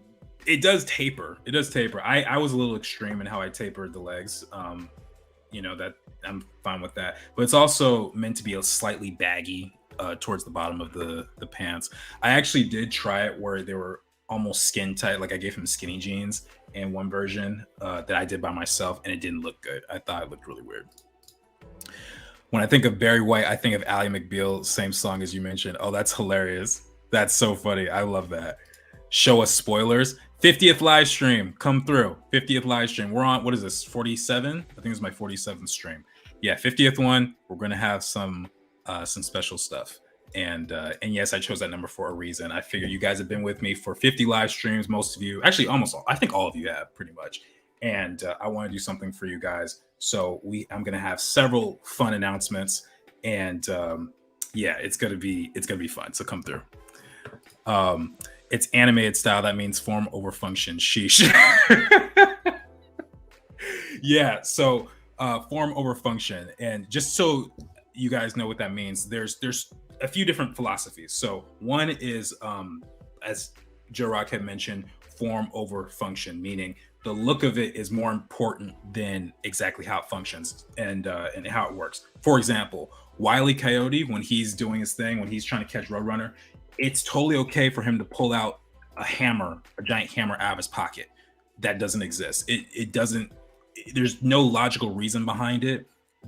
it does taper. It does taper. I was a little extreme in how I tapered the legs. That I'm fine with that. But it's also meant to be a slightly baggy towards the bottom of the pants. I actually did try it where they were almost skin tight. Like I gave him skinny jeans in one version that I did by myself, and it didn't look good. I thought it looked really weird. When I think of Barry White, I think of Ally McBeal, same song as you mentioned. Oh, that's hilarious. That's so funny. I love that. Show us spoilers. 50th live stream. Come through. 50th live stream. We're on, what is this, 47? I think it's my 47th stream. Yeah, 50th one. We're going to have some special stuff. And yes, I chose that number for a reason. I figure you guys have been with me for 50 live streams. Most of you, actually almost all, I think all of you have pretty much. And I want to do something for you guys. So I'm going to have several fun announcements, and yeah, it's going to be fun. So come through. It's animated style. That means form over function. Sheesh. Yeah. So form over function. And just so you guys know what that means, there's a few different philosophies. So one is, as Joe Rock had mentioned, form over function, meaning the look of it is more important than exactly how it functions and how it works. For example, Wile E. Coyote, when he's doing his thing, when he's trying to catch Roadrunner, it's totally okay for him to pull out a giant hammer out of his pocket. That doesn't exist. It doesn't, there's no logical reason behind it,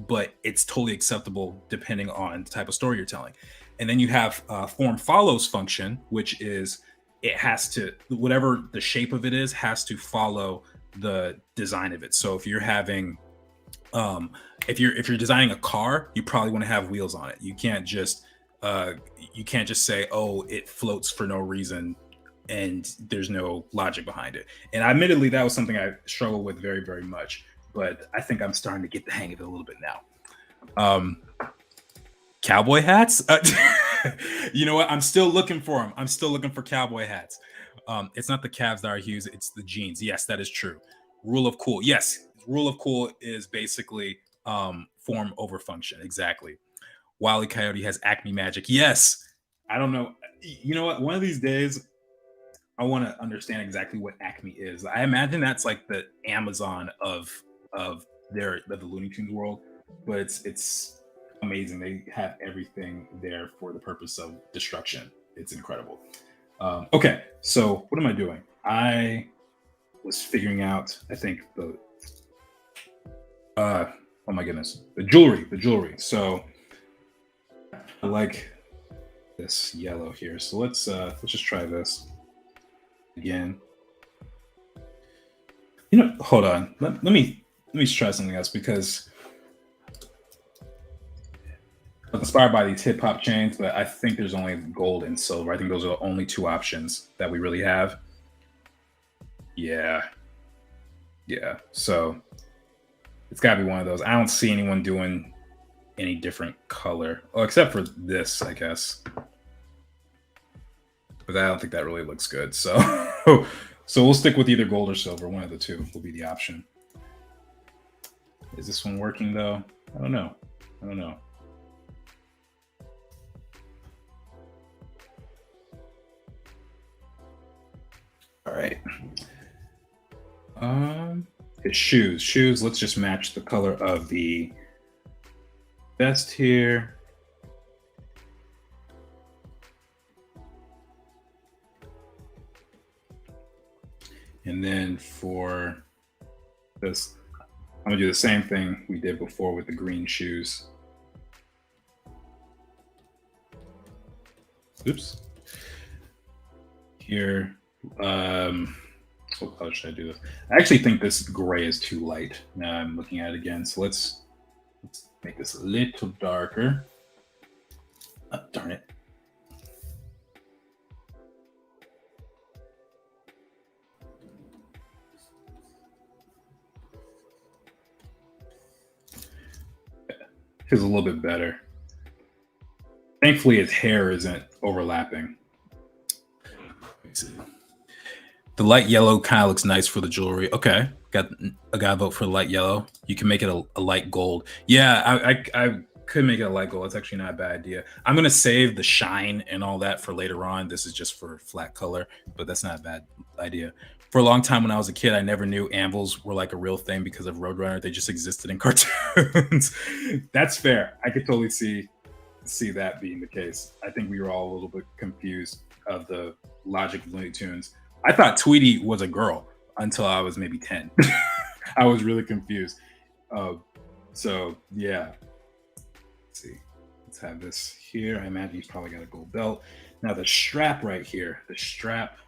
but it's totally acceptable depending on the type of story you're telling. And then you have form follows function, which is it has to, whatever the shape of it is, has to follow the design of it. So if you're having, if you're designing a car, you probably want to have wheels on it. You can't just say, oh, it floats for no reason and there's no logic behind it. And admittedly, that was something I struggled with very, very much, but I think I'm starting to get the hang of it a little bit now. Cowboy hats? You know what? I'm still looking for them. I'm still looking for cowboy hats. It's not the calves that are huge, it's the jeans. Yes, that is true. Rule of cool. Yes, rule of cool is basically form over function. Exactly. Wile E. Coyote has acne magic. Yes. I don't know. You know what? One of these days, I want to understand exactly what acme is. I imagine that's like the Amazon of the Looney Tunes world, but it's amazing. They have everything there for the purpose of destruction. It's incredible. Okay, so what am I doing? I was figuring out, I think oh my goodness, the jewelry. So I like this yellow here. So let's just try this again. Hold on. Let me try something else, because I'm inspired by these hip hop chains, but I think there's only gold and silver. I think those are the only two options that we really have. Yeah. Yeah. So it's got to be one of those. I don't see anyone doing any different color, well, except for this, I guess. But I don't think that really looks good. So, so we'll stick with either gold or silver. One of the two will be the option. Is this one working though? I don't know. I don't know. All right. His shoes. Shoes. Let's just match the color of the vest here. And then for this, I'm gonna do the same thing we did before with the green shoes. Oops. Here, what color should I do this? I actually think this gray is too light. Now I'm looking at it again. So let's make this a little darker. Oh, darn it. Feels a little bit better. Thankfully, his hair isn't overlapping. Let me see. The light yellow kind of looks nice for the jewelry. Okay, got a guy vote for light yellow. You can make it a light gold. Yeah, I could make it a light gold. That's actually not a bad idea. I'm gonna save the shine and all that for later on. This is just for flat color, but that's not a bad idea. For a long time when I was a kid, I never knew anvils were like a real thing because of Roadrunner. They just existed in cartoons. That's fair. I could totally see that being the case. I think we were all a little bit confused of the logic of Looney Tunes. I thought Tweety was a girl until I was maybe 10. I was really confused. So yeah. Let's see. Let's have this here. I imagine he's probably got a gold belt. Now the strap right here. The strap.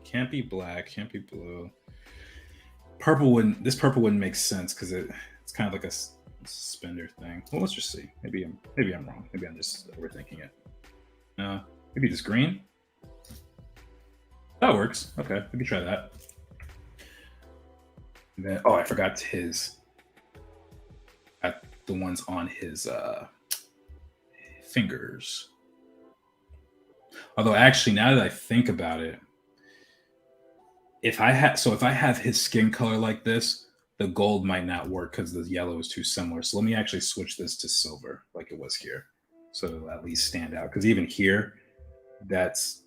Can't be black. Can't be blue. Purple wouldn't. This purple wouldn't make sense because it's kind of like a suspender thing. Well, let's just see. Maybe I'm wrong. Maybe I'm just overthinking it. Maybe just green. That works. Okay, we can try that. And then, I forgot his. The ones on his fingers. Although, actually, now that I think about it, if I have his skin color like this, the gold might not work because the yellow is too similar. So let me actually switch this to silver like it was here. So it'll at least stand out. Because even here, that's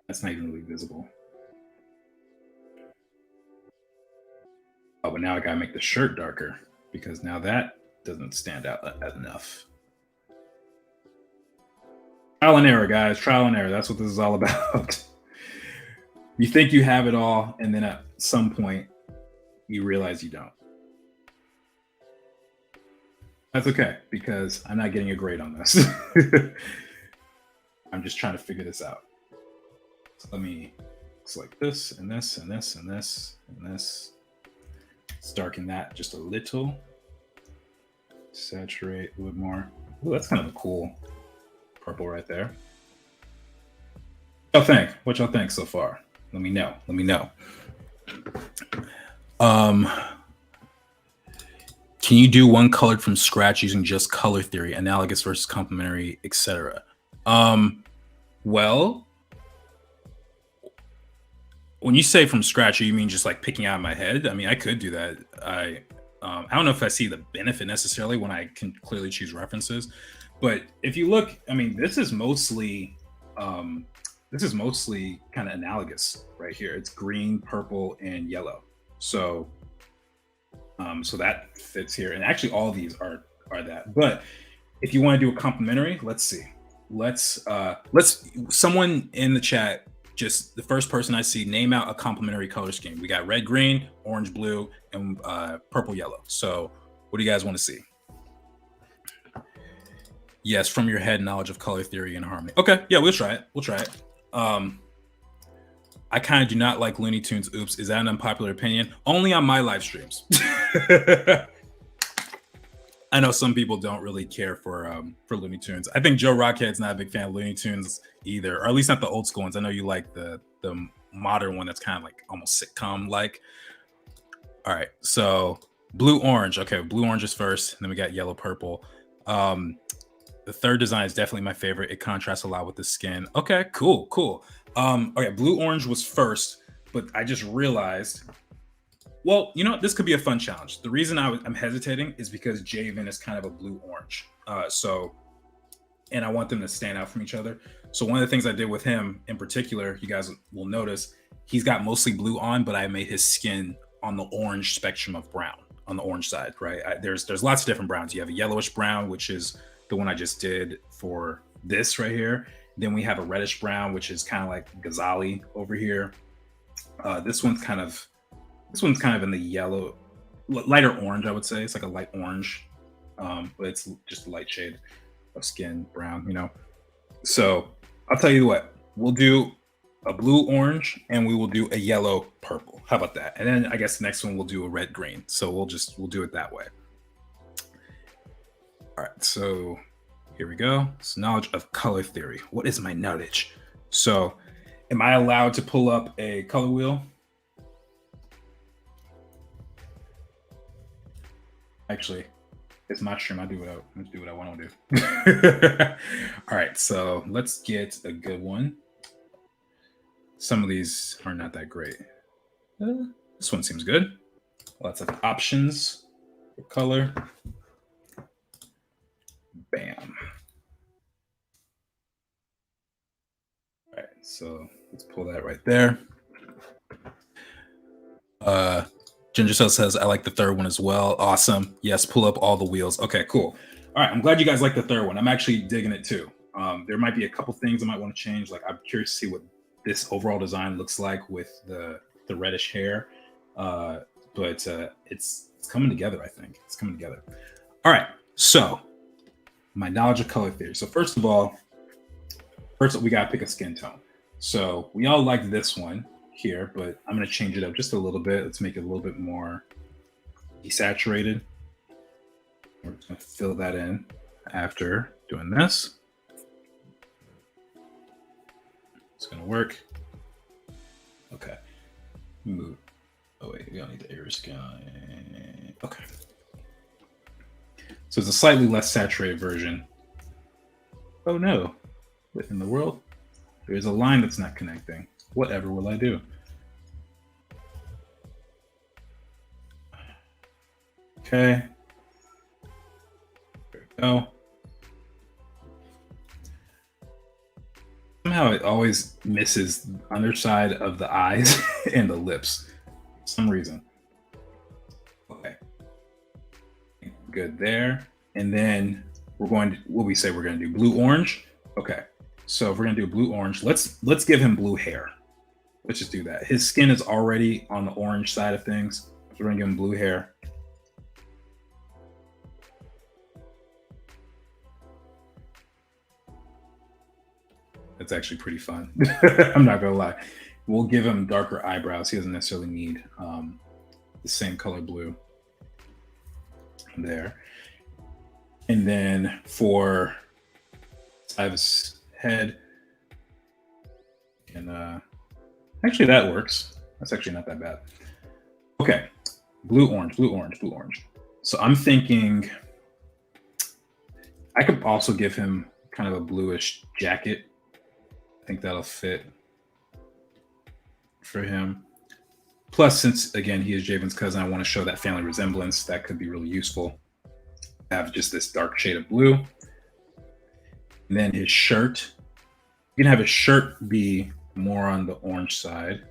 not even really visible. Oh, but now I gotta make the shirt darker because now that doesn't stand out enough. Trial and error, guys. Trial and error. That's what this is all about. You think you have it all, and then at some point, you realize you don't. That's okay, because I'm not getting a grade on this. I'm just trying to figure this out. So let me select this, and this, and this, and this, and this. Let's darken that just a little. Saturate a little more. Ooh, that's kind of a cool purple right there. What y'all think so far? Let me know. Can you do one colored from scratch using just color theory, analogous versus complementary, etc.? Well, when you say from scratch, you mean just like picking out of my head? I mean, I could do that. I don't know if I see the benefit necessarily when I can clearly choose references, but if you look, I mean, this is mostly kind of analogous right here. It's green, purple, and yellow. So that fits here. And actually all these are that. But if you want to do a complementary, let's see. Let's someone in the chat, just the first person I see, name out a complementary color scheme. We got red, green, orange, blue, and purple, yellow. So what do you guys want to see? Yes, from your head, knowledge of color theory and harmony. Okay, yeah, we'll try it. I kind of do not like Looney Tunes. Oops, is that an unpopular opinion? Only on my live streams. I I know some people don't really care for Looney Tunes. I think Joe Rockhead's not a big fan of Looney Tunes either, or at least not the old school ones. I know you like the modern one that's kind of like almost sitcom like. All right, so blue orange. Okay, blue orange is first. Then we got yellow purple. Um, the third design is definitely my favorite. It contrasts a lot with the skin. Okay, cool, cool. Okay, blue orange was first, but I just realized. Well, you know what? This could be a fun challenge. The reason I'm hesitating is because Javen is kind of a blue orange. And I want them to stand out from each other. So one of the things I did with him in particular, you guys will notice, he's got mostly blue on, but I made his skin on the orange spectrum of brown on the orange side, right? There's lots of different browns. You have a yellowish brown, which is the one I just did for this right here. Then we have a reddish brown, which is kind of like Ghazali over here. This one's kind of in the yellow, lighter orange, I would say. It's like a light orange, but it's just a light shade of skin brown, you know. So I'll tell you what, we'll do a blue orange and we will do a yellow purple. How about that? And then I guess the next one we'll do a red green. So we'll do it that way. All right, so here we go. It's knowledge of color theory. What is my knowledge? So am I allowed to pull up a color wheel? Actually, it's my stream. I do what I want to do. All right, so let's get a good one. Some of these are not that great. This one seems good. Lots of options for color. Bam. All right, so let's pull that right there. Ginger Cell says, I like the third one as well. Awesome. Yes, pull up all the wheels. Okay, cool. All right, I'm glad you guys like the third one. I'm actually digging it too. There might be a couple things I might want to change. Like I'm curious to see what this overall design looks like with the reddish hair. But it's coming together, I think. It's coming together. All right, so my knowledge of color theory. So first of all, we got to pick a skin tone. So we all like this one here, but I'm going to change it up just a little bit. Let's make it a little bit more desaturated. We're just going to fill that in after doing this. It's going to work. Okay. Move. Oh, wait, we don't need the air skin. Okay. So it's a slightly less saturated version. Oh no. What in the world? There's a line that's not connecting. Whatever will I do? Okay. There we go. Somehow it always misses the underside of the eyes and the lips for some reason. Okay. Good there. And then we're going to, what we say we're going to do, blue orange. Okay. So if we're going to do blue orange, let's give him blue hair. Let's just do that. His skin is already on the orange side of things. So we're going to give him blue hair. That's actually pretty fun. I'm not going to lie. We'll give him darker eyebrows. He doesn't necessarily need the same color blue there. And then for side of his head, and actually that works. That's actually not that bad. Okay, blue, orange, blue, orange, blue, orange. So I'm thinking I could also give him kind of a bluish jacket. I think that'll fit for him. Plus, since again he is Javen's cousin, I want to show that family resemblance. That could be really useful. Have just this dark shade of blue. And then his shirt. You can have his shirt be more on the orange side.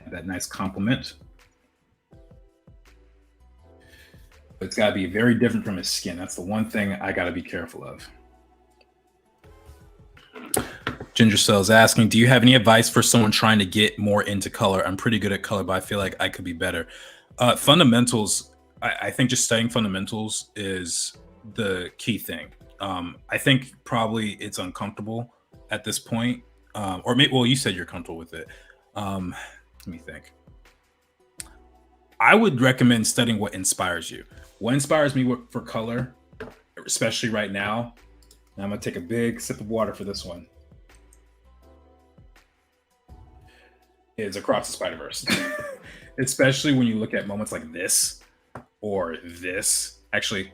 Have that nice complement. But it's got to be very different from his skin. That's the one thing I got to be careful of. Ginger Cell's asking, do you have any advice for someone trying to get more into color? I'm pretty good at color, but I feel like I could be better. Fundamentals, I think just studying fundamentals is the key thing. I think probably it's uncomfortable at this point. Or maybe, well, you said you're comfortable with it. Let me think. I would recommend studying what inspires you. What inspires me for color especially right now. And I'm gonna take a big sip of water for this one. Is Across the Spider-Verse. Especially when you look at moments like this or this. Actually,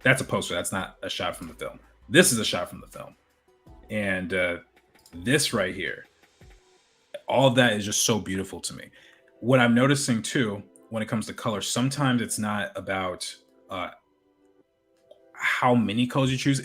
that's a poster. That's not a shot from the film. This is a shot from the film. And this right here, all of that is just so beautiful to me. What I'm noticing too, when it comes to color, sometimes it's not about how many colors you choose.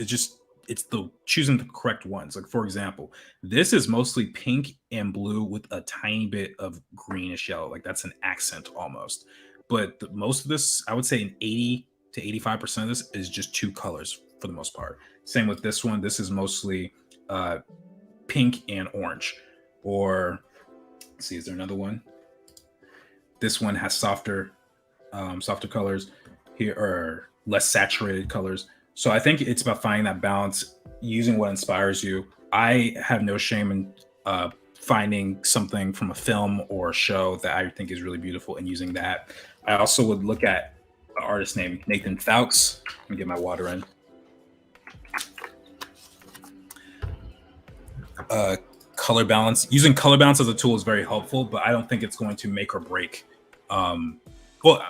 It's the choosing the correct ones. Like for example, this is mostly pink and blue with a tiny bit of greenish yellow. Like that's an accent almost. But most of this, I would say, an 80 to 85% of this is just two colors for the most part. Same with this one. This is mostly pink and orange. Or let's see, is there another one? This one has softer colors here, or less saturated colors. So I think it's about finding that balance, using what inspires you. I have no shame in finding something from a film or a show that I think is really beautiful and using that. I also would look at an artist named Nathan Fowkes. Let me get my water in. Color balance. Using color balance as a tool is very helpful, but I don't think it's going to make or break. How I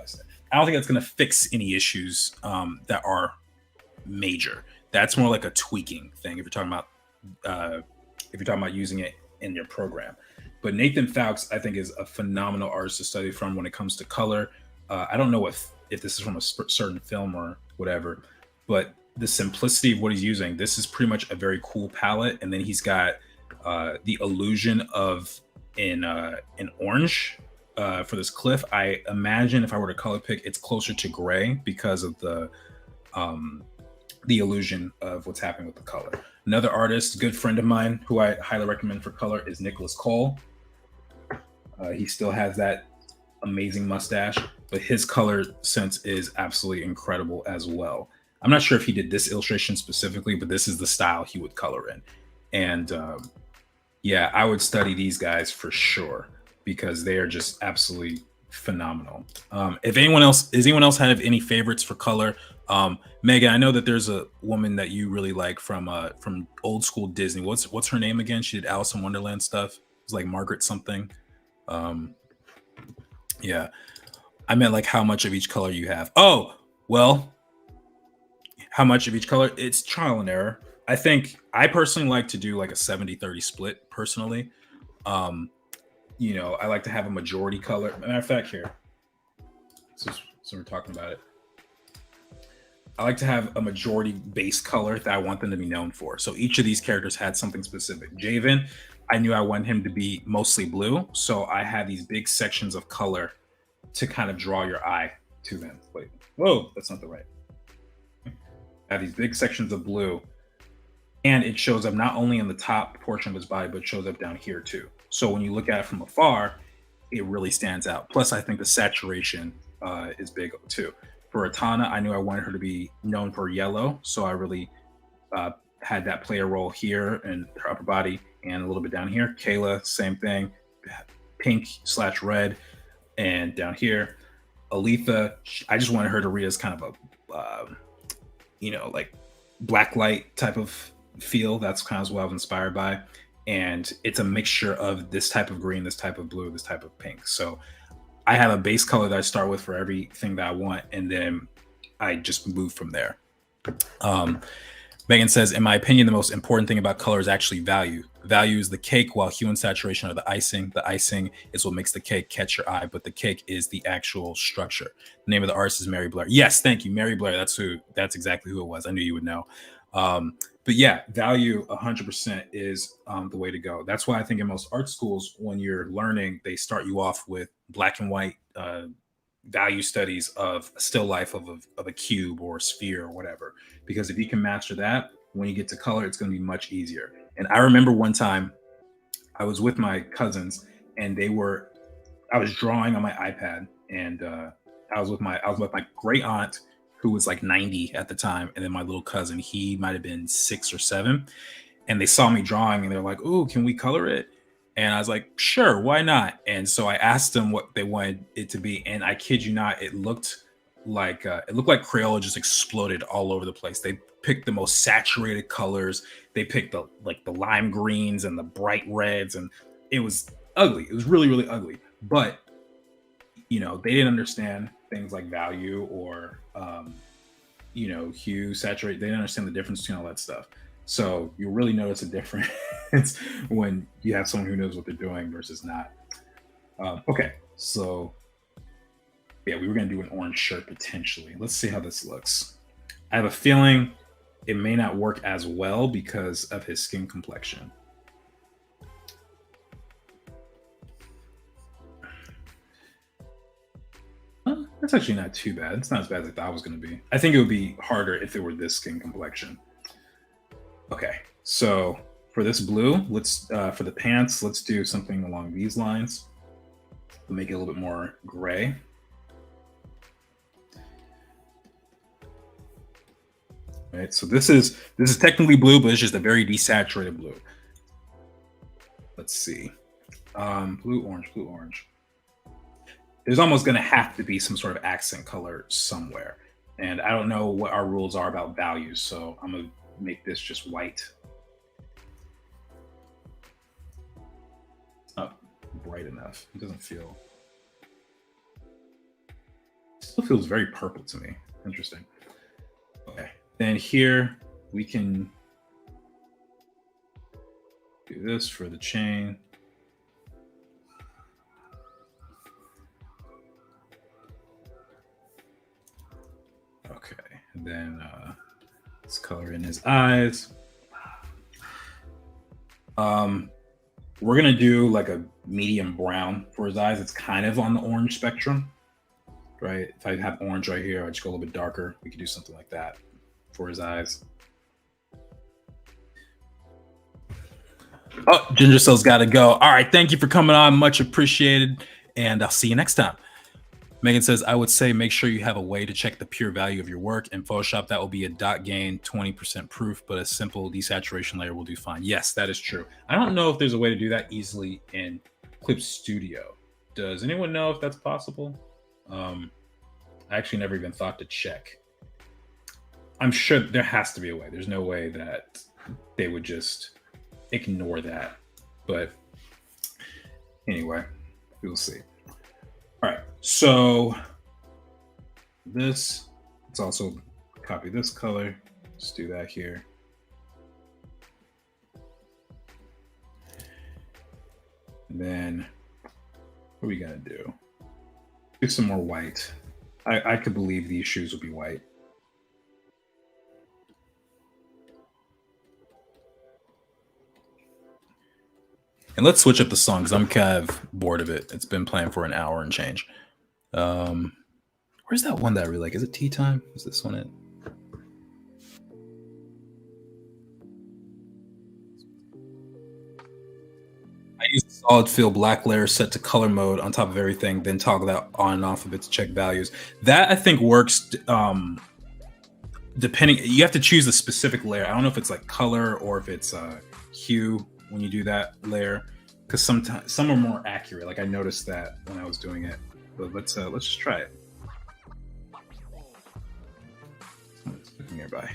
say? I don't think it's going to fix any issues that are major. That's more like a tweaking thing if you're talking about using it in your program. But Nathan Fowkes, I think, is a phenomenal artist to study from when it comes to color. I don't know if this is from a certain film or whatever, but the simplicity of what he's using, this is pretty much a very cool palette. And then he's got the illusion of in orange for this cliff. I imagine if I were to color pick, it's closer to gray because of the illusion of what's happening with the color. Another artist, good friend of mine, who I highly recommend for color is Nicholas Cole. He still has that amazing mustache, but his color sense is absolutely incredible as well. I'm not sure if he did this illustration specifically, but this is the style he would color in. And yeah, I would study these guys for sure because they are just absolutely phenomenal. Does anyone else have any favorites for color? Megan, I know that there's a woman that you really like from old school Disney. What's her name again? She did Alice in Wonderland stuff. It's like Margaret something. Yeah, I meant like how much of each color you have. Oh, well, how much of each color? It's trial and error. I think I personally like to do like a 70-30 split personally. I like to have a majority color. Matter of fact, here, so we're talking about it. I like to have a majority base color that I want them to be known for. So each of these characters had something specific. Javen, I knew I wanted him to be mostly blue. So I had these big sections of color to kind of draw your eye to them. Wait, whoa, that's not the right. I have these big sections of blue. And it shows up not only in the top portion of his body, but shows up down here too. So when you look at it from afar, it really stands out. Plus, I think the saturation is big too. For Atana, I knew I wanted her to be known for yellow, so I really had that play a role here in her upper body and a little bit down here. Kayla, same thing, pink/red, and down here. Aletha, I just wanted her to read as kind of a, like black light type of feel. That's kind of what I was inspired by. And it's a mixture of this type of green, this type of blue, this type of pink. So I have a base color that I start with for everything that I want, and then I just move from there. Megan says, in my opinion, the most important thing about color is actually value. Value is the cake, while hue and saturation are the icing. The icing is what makes the cake catch your eye, but the cake is the actual structure. The name of the artist is Mary Blair. Yes, thank you, Mary Blair. That's exactly who it was. I knew you would know. But yeah, value 100% is the way to go. That's why I think in most art schools, when you're learning, they start you off with black and white value studies of a still life of a cube or a sphere or whatever. Because if you can master that, when you get to color, it's going to be much easier. And I remember one time I was with my cousins and I was drawing on my iPad, and I was with my great aunt, who was like 90 at the time, and then my little cousin, he might have been 6 or 7, and they saw me drawing and they're like, "Ooh, can we color it?" And I was like, "Sure, why not?" And so I asked them what they wanted it to be, and I kid you not, it looked like it looked like Crayola just exploded all over the place. They picked the most saturated colors. They picked the lime greens and the bright reds, and it was ugly. It was really, really ugly. But they didn't understand things like value or hue, saturate. They didn't understand the difference between all that stuff. So you really notice a difference when you have someone who knows what they're doing versus not. Okay, so yeah, we were gonna do an orange shirt potentially. Let's see how this looks. I have a feeling it may not work as well because of his skin complexion. That's actually not too bad. It's not as bad as I thought it was going to be. I think it would be harder if it were this skin complexion. Okay, so for this blue, let's for the pants, let's do something along these lines. We'll make it a little bit more gray. Right, so this is technically blue, but it's just a very desaturated blue. Let's see, blue, orange, blue, orange. There's almost going to have to be some sort of accent color somewhere. And I don't know what our rules are about values, so I'm going to make this just white. It's not bright enough. It doesn't feel... It still feels very purple to me. Interesting. Okay. Then here we can do this for the chain. Okay, and then let's color in his eyes. We're gonna do like a medium brown for his eyes. It's kind of on the orange spectrum, right? If I have orange right here, I just go a little bit darker. We could do something like that for his eyes. Oh, Ginger Cell's got to go. All right, thank you for coming on. Much appreciated, and I'll see you next time. Megan says, I would say make sure you have a way to check the pure value of your work. In Photoshop, that will be a dot gain, 20% proof, but a simple desaturation layer will do fine. Yes, that is true. I don't know if there's a way to do that easily in Clip Studio. Does anyone know if that's possible? I actually never even thought to check. I'm sure there has to be a way. There's no way that they would just ignore that. But anyway, we'll see. All right, so let's also copy this color. Let's do that here. And then what are we gonna do? Do some more white. I could believe these shoes will be white. And let's switch up the song because I'm kind of bored of it. It's been playing for an hour and change. Where's that one that I really like? Is it Tea Time? Is this one it? I use the solid fill black layer set to color mode on top of everything, then toggle that on and off of it to check values. That I think works depending. You have to choose a specific layer. I don't know if it's like color or if it's hue when you do that layer, because sometimes some are more accurate. Like I noticed that when I was doing it. But let's just try it. Someone's looking nearby.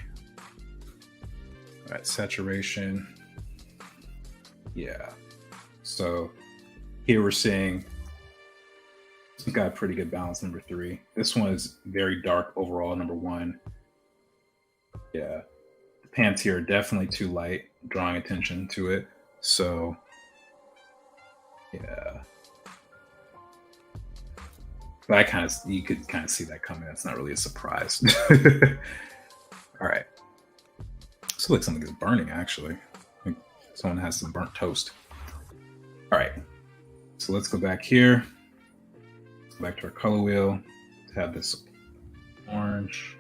All right, saturation. Yeah. So here we're seeing it's got a pretty good balance, number 3. This one is very dark overall, number 1. Yeah. The pants here are definitely too light, drawing attention to it. So yeah. But you could kind of see that coming. That's not really a surprise. All right. This looks like something is burning, actually. I think someone has some burnt toast. All right. So let's go back here. Let's go back to our color wheel. Let's have this orange.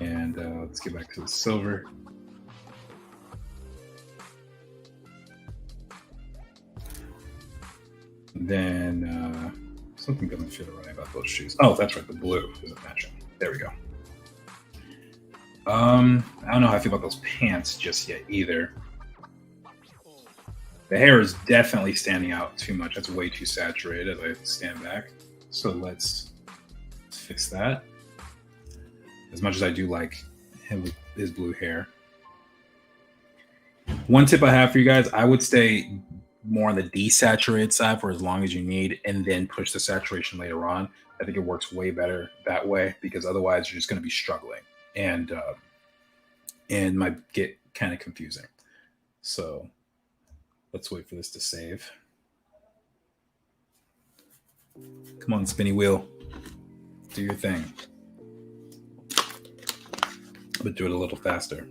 And let's get back to the silver. Then something doesn't feel right about those shoes. Oh, that's right. The blue isn't matching. There we go. I don't know how I feel about those pants just yet either. The hair is definitely standing out too much. That's way too saturated as I stand back. So let's fix that. As much as I do like him with his blue hair. One tip I have for you guys, I would stay more on the desaturated side for as long as you need and then push the saturation later on. I think it works way better that way because otherwise you're just going to be struggling and might get kind of confusing. So let's wait for this to save. Come on, spinny wheel. Do your thing. But do it a little faster.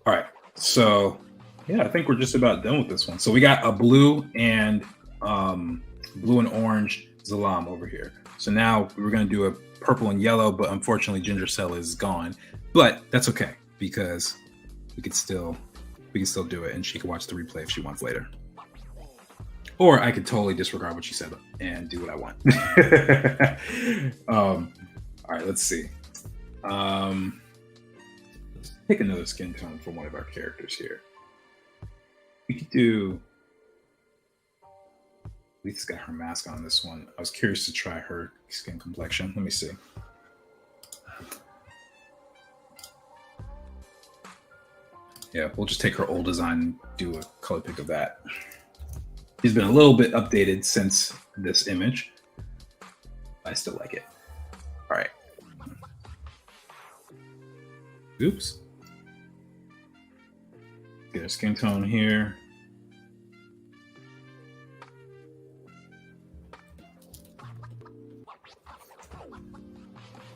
All right. So yeah, I think we're just about done with this one. So we got a blue and orange Zalaam over here. So now we're going to do a purple and yellow, but unfortunately Ginger Cell is gone. But that's okay because we can still do it and she can watch the replay if she wants later. Or I could totally disregard what she said and do what I want. All right, let's see. Let's pick another skin tone for one of our characters here. We could do... Letha's got her mask on this one. I was curious to try her skin complexion. Let me see. Yeah, we'll just take her old design and do a color pick of that. He's been a little bit updated since this image. I still like it. All right. Oops. Get a skin tone here.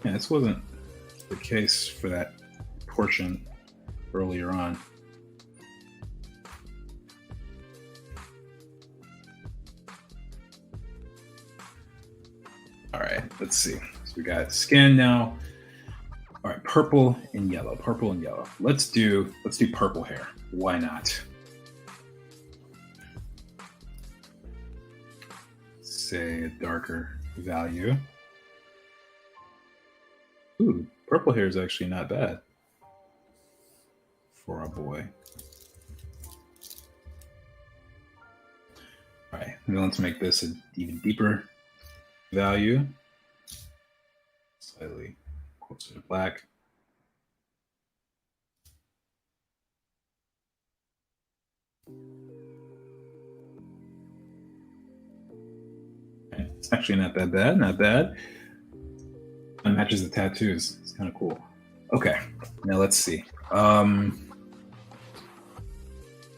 Yeah, this wasn't the case for that portion earlier on. All right, let's see. So we got skin now. All right, purple and yellow. Purple and yellow. Let's do purple hair. Why not? Say a darker value. Ooh, purple hair is actually not bad for our boy. All right, now let's make this an even deeper value. Slightly closer to black. Okay, it's actually not that bad, not bad. It matches the tattoos. It's kind of cool. Okay, now let's see. We're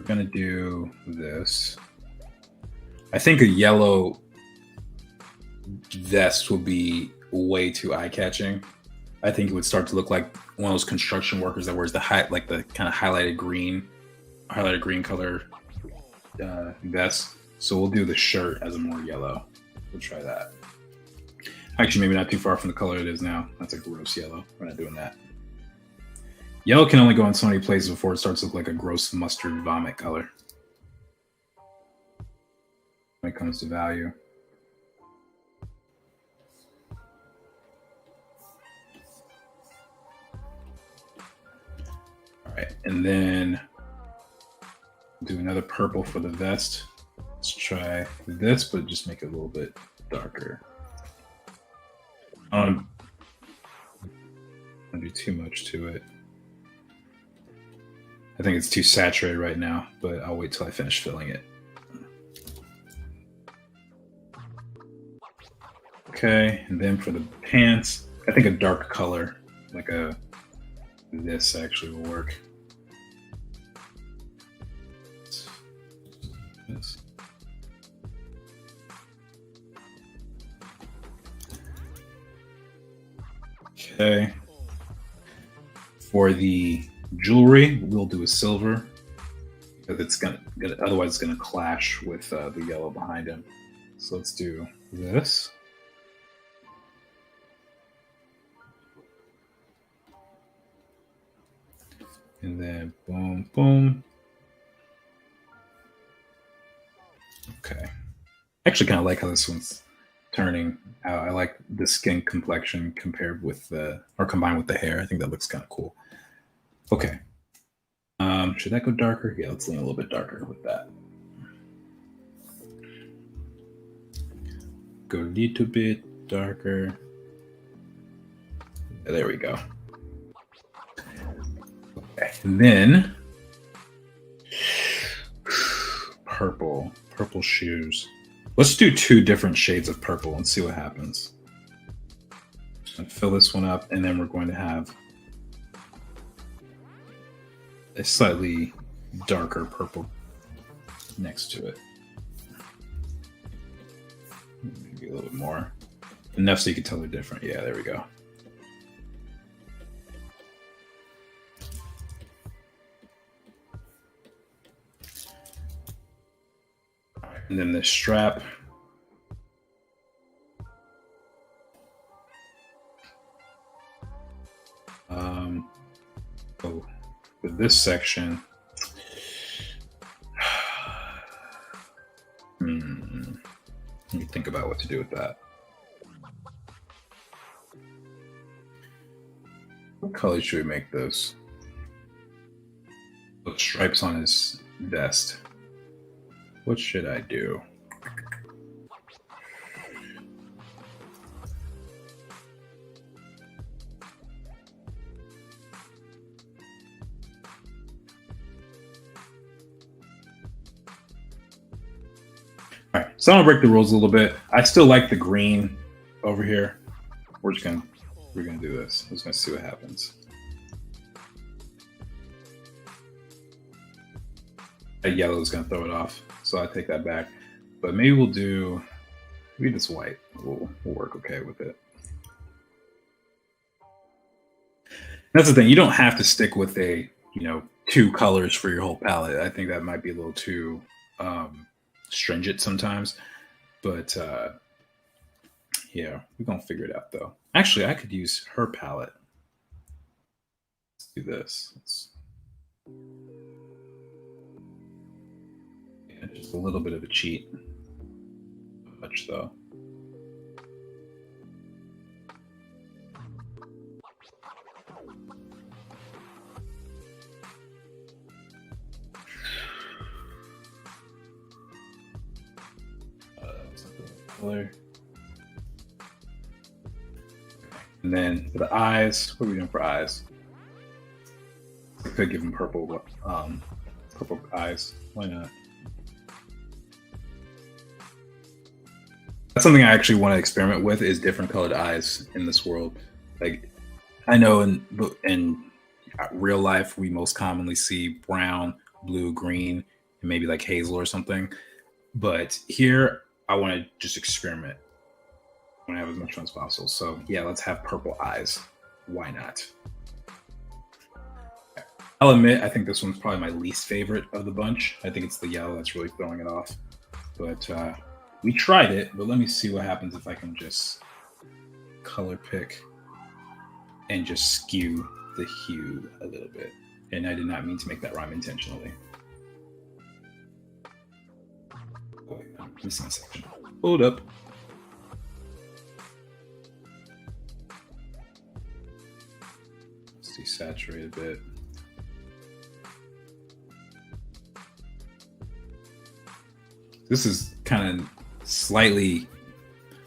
gonna do this. I think a yellow vest will be way too eye-catching. I think it would start to look like one of those construction workers that wears the kind of highlighted green color vest. So we'll do the shirt as a more yellow. We'll try that. Actually, maybe not too far from the color it is now. That's a gross yellow. We're not doing that. Yellow can only go in so many places before it starts to look like a gross mustard vomit color when it comes to value. All right, and then do another purple for the vest. Let's try this, but just make it a little bit darker. I don't do too much to it. I think it's too saturated right now, but I'll wait till I finish filling it. Okay, and then for the pants, I think a dark color, like this actually will work. This. Okay. For the jewelry, we'll do a silver because it's gonna otherwise it's gonna clash with the yellow behind him. So let's do this. And then boom, boom. Okay. I actually kind of like how this one's turning out. I like the skin complexion compared with combined with the hair. I think that looks kind of cool. Okay. Should that go darker? Yeah, let's lean a little bit darker with that. Go a little bit darker. There we go. Okay. And then purple shoes. Let's do 2 different shades of purple and see what happens. And fill this one up, and then we're going to have a slightly darker purple next to it. Maybe a little bit more. Enough so you can tell they're different. Yeah, there we go. All right, and then the strap. Oh, with this section, let me think about what to do with that. What color should we make those? Those stripes on his vest. What should I do? All right, so I'm gonna break the rules a little bit. I still like the green over here. We're gonna do this. We're just gonna see what happens. That yellow is gonna throw it off, so I take that back. But maybe we'll do this white. We'll work okay with it. That's the thing. You don't have to stick with a 2 colors for your whole palette. I think that might be a little too stringent sometimes, but yeah, we're gonna figure it out though. Actually, I could use her palette. Let's do this. Yeah, just a little bit of a cheat. Not much though. Color. And then for the eyes, what are we doing for eyes? I could give him purple eyes. Why not? That's something I actually want to experiment with, is different colored eyes in this world. Like, I know in real life we most commonly see brown, blue, green, and maybe like hazel or something. But here I want to just experiment. I want to have as much fun as possible. So yeah, let's have purple eyes. Why not? I'll admit, I think this one's probably my least favorite of the bunch. I think it's the yellow that's really throwing it off. But we tried it, but let me see what happens if I can just color pick and just skew the hue a little bit. And I did not mean to make that rhyme intentionally. Wait, I'm missing a section. Hold up. Let's desaturate a bit. This is kind of slightly,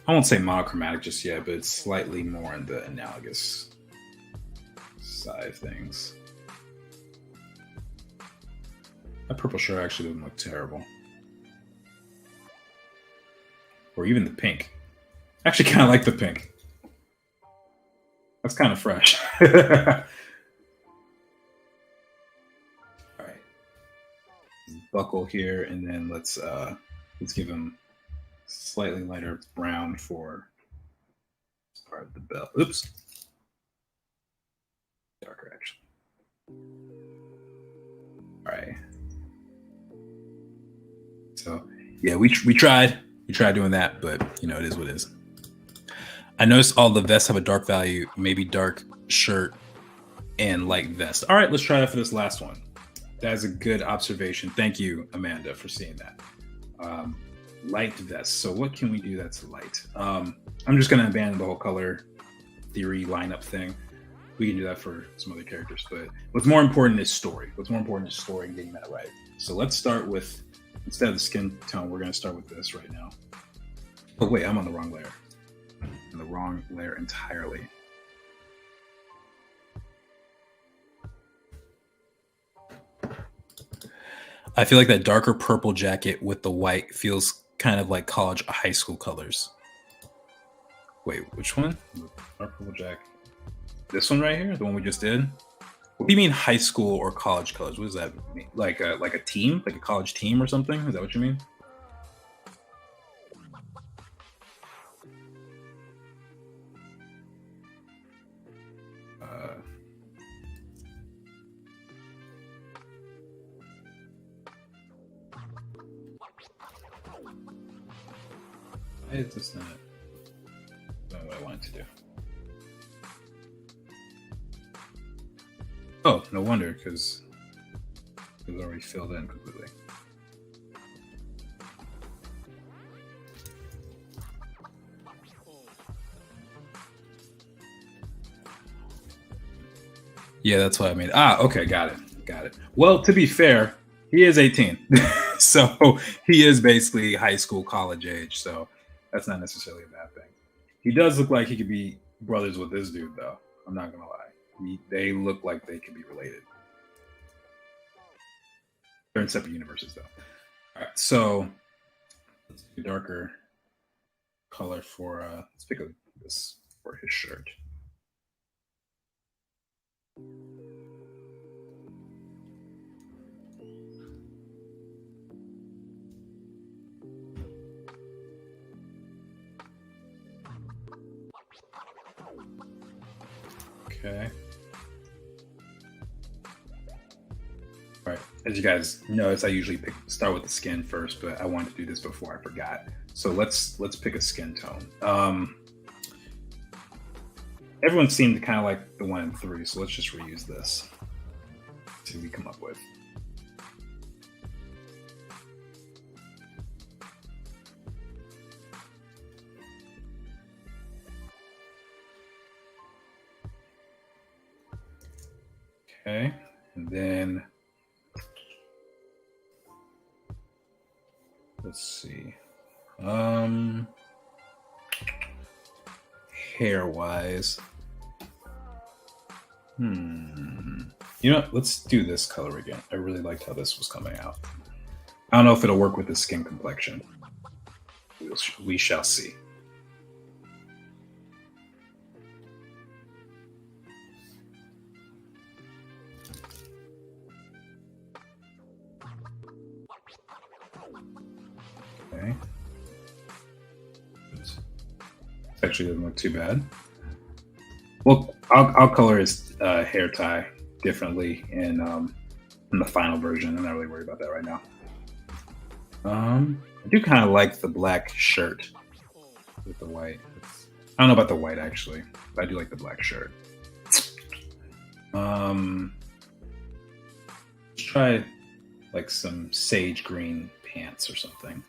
I won't say monochromatic just yet, but it's slightly more in the analogous side of things. That purple shirt actually doesn't look terrible. Or even the pink. I actually kind of like the pink. That's kind of fresh. All right. Buckle here, and then let's give him slightly lighter brown for part of the belt. Oops. Darker, actually. All right. So yeah, we tried. We tried doing that, but it is what it is. I noticed all the vests have a dark value, maybe dark shirt and light vest. All right, let's try that for this last one. That is a good observation. Thank you, Amanda, for seeing that. Light vest. So what can we do that's light? I'm just going to abandon the whole color theory lineup thing. We can do that for some other characters, but what's more important is story. What's more important is story and getting that right. So let's start with, instead of the skin tone, we're going to start with this right now. Oh wait, I'm on the wrong layer. I'm the wrong layer entirely. I feel like that darker purple jacket with the white feels kind of like college or high school colors. Wait, which one? Dark purple jacket. This one right here, the one we just did. What do you mean high school or college colors? What does that mean? Like a team, like a college team or something? Is that what you mean? Why is this not what I wanted to do? Oh, no wonder, because it was already filled in completely. Yeah, that's what I mean. Okay, got it. Well, to be fair, he is 18. So he is basically high school, college age. So that's not necessarily a bad thing. He does look like he could be brothers with this dude, though. I'm not going to lie. They look like they could be related. They're in separate universes, though. All right, so let's do a darker color for, let's pick this for his shirt. Okay. All right. As you guys notice, I usually start with the skin first, but I wanted to do this before I forgot. So let's pick a skin tone. Everyone seemed to kind of like the 1 and 3, so let's just reuse this. See what we come up with. Okay, and then let's see. Hair wise. You know, let's do this color again. I really liked how this was coming out. I don't know if it'll work with the skin complexion. We shall see. Okay. Actually doesn't look too bad. Well, I'll color his hair tie differently in the final version. I'm not really worried about that right now. I do kind of like the black shirt with the white. I don't know about the white actually, but I do like the black shirt. Let's try like some sage green pants or something.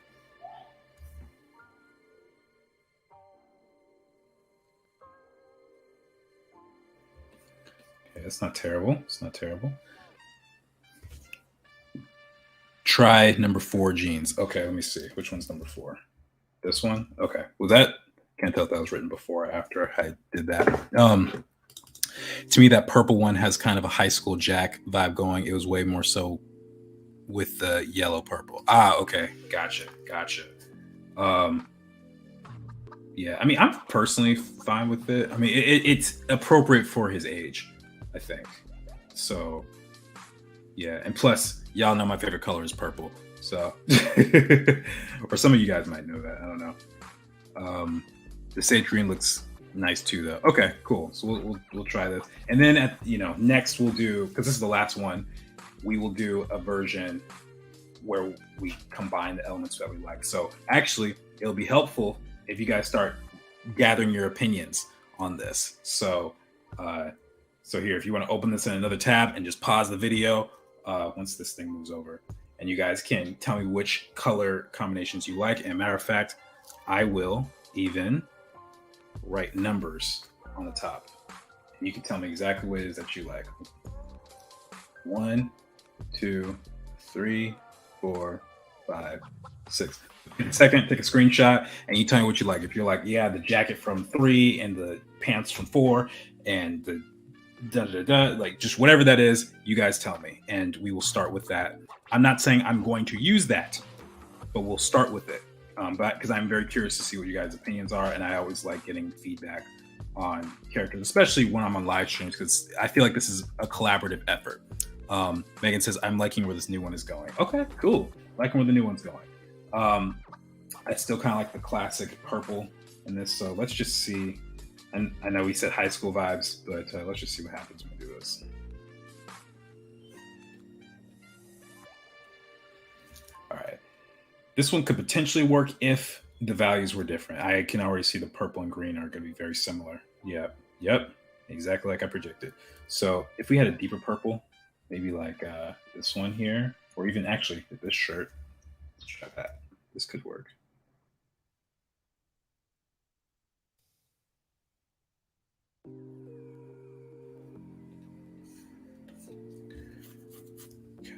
Okay, that's not terrible. It's not terrible. Try number 4 jeans. Okay, let me see. Which one's number 4? This one? Okay. Well, that can't tell if that was written before or after I did that. To me, that purple one has kind of a high school Jack vibe going. It was way more so with the yellow purple. Okay. Gotcha. Yeah, I mean, I'm personally fine with it. I mean, it's appropriate for his age, I think. So, yeah. And plus, y'all know my favorite color is purple. So, or some of you guys might know that. I don't know. The sage green looks nice too, though. Okay, cool. So we'll try this, and then next we'll do, because this is the last one. We will do a version where we combine the elements that we like. So actually, it'll be helpful if you guys start gathering your opinions on this. So here, if you want to open this in another tab and just pause the video once this thing moves over, and you guys can tell me which color combinations you like. And matter of fact, I will even write numbers on the top, and you can tell me exactly what it is that you like. 1, 2, 3, 4, 5, 6. In a second, take a screenshot, and you tell me what you like. If you're like, yeah, the jacket from 3 and the pants from 4 and the like just whatever that is, you guys tell me, and we will start with that. I'm not saying I'm going to use that, but we'll start with it. But because I'm very curious to see what you guys' opinions are, and I always like getting feedback on characters, especially when I'm on live streams, because I feel like this is a collaborative effort. Megan says, I'm liking where this new one is going. Okay, cool. Liking where the new one's going. I still kind of like the classic purple in this, so let's just see. And I know we said high school vibes, but let's just see what happens when we do this. All right. This one could potentially work if the values were different. I can already see the purple and green are going to be very similar. Yep. Exactly like I predicted. So if we had a deeper purple, maybe like this one here, or even actually this shirt, let's try that. This could work.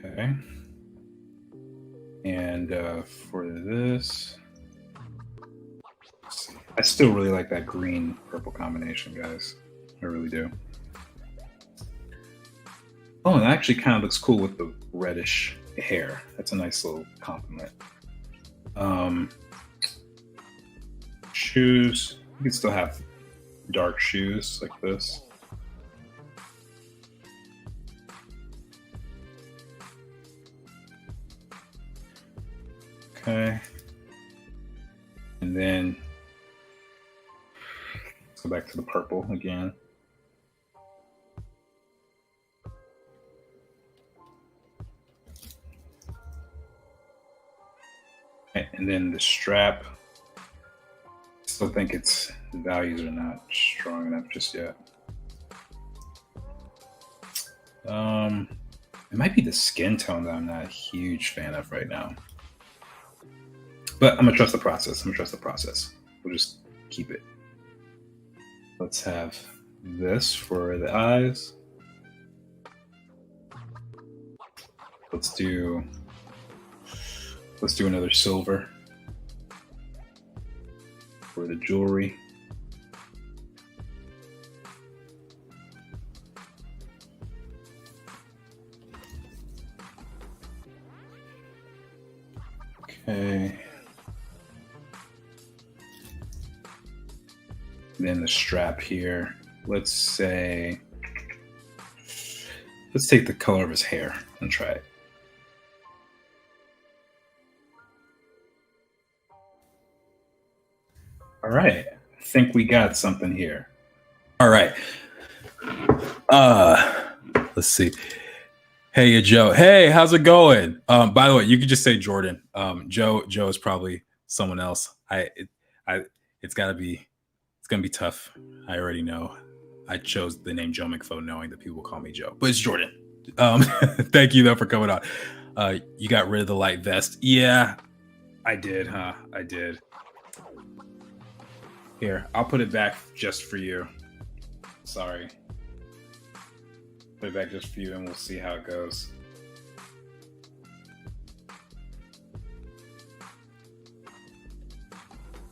Okay. And for this, I still really like that green purple combination, guys. I really do. Oh, and it actually kind of looks cool with the reddish hair. That's a nice little compliment. Shoes. You can still have dark shoes like this. Okay. And then let's go back to the purple again. Okay, and then the strap. Still think the values are not strong enough just yet. It might be the skin tone that I'm not a huge fan of right now. But I'm gonna trust the process. We'll just keep it. Let's have this for the eyes. Let's do another silver for the jewelry. Okay. Then the strap here. Let's take the color of his hair and try it. All right. I think we got something here. All right. Let's see. Hey, Joe. Hey, how's it going? By the way, you could just say Jordan. Joe is probably someone else. It's gonna be tough. I already know. I chose the name Joe McFo knowing that people call me Joe, but it's Jordan. Thank you though for coming on. You got rid of the light vest. Yeah, I did, huh? I did. Here, I'll put it back just for you. Sorry. Put it back just for you and we'll see how it goes.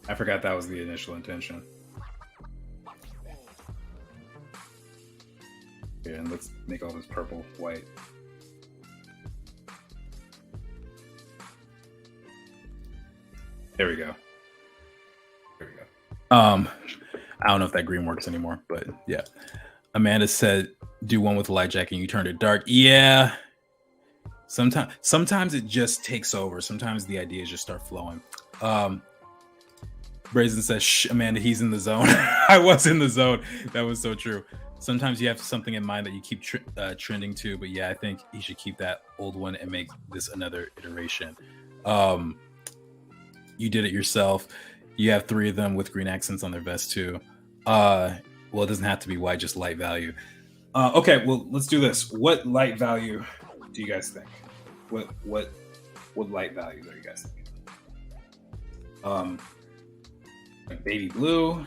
I forgot that was the initial intention. Yeah, and let's make all this purple white. There we go. I don't know if that green works anymore, but yeah. Amanda said, do one with the light jacket and you turned it dark. Yeah. Sometimes it just takes over. Sometimes the ideas just start flowing. Brazen says, shh, Amanda, he's in the zone. I was in the zone. That was so true. Sometimes you have something in mind that you keep trending to, but yeah, I think you should keep that old one and make this another iteration. You did it yourself. You have 3 of them with green accents on their vest too. Well, it doesn't have to be white, just light value. Okay, well, let's do this. What light value do you guys think? What light values are you guys thinking? Like baby blue.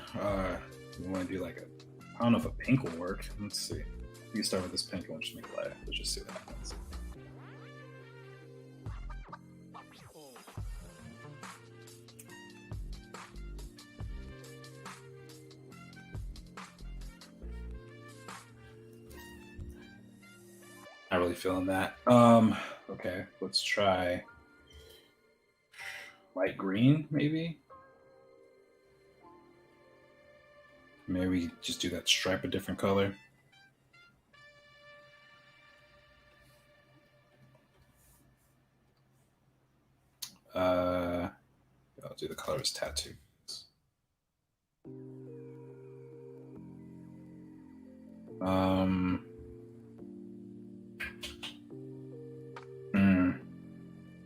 We want to do like I don't know if a pink will work. Let's see. You can start with this pink one, just make it light. Let's just see what happens. Not really feeling that. Okay, let's try light green, maybe. Maybe we just do that stripe a different color. I'll do the color as tattoo.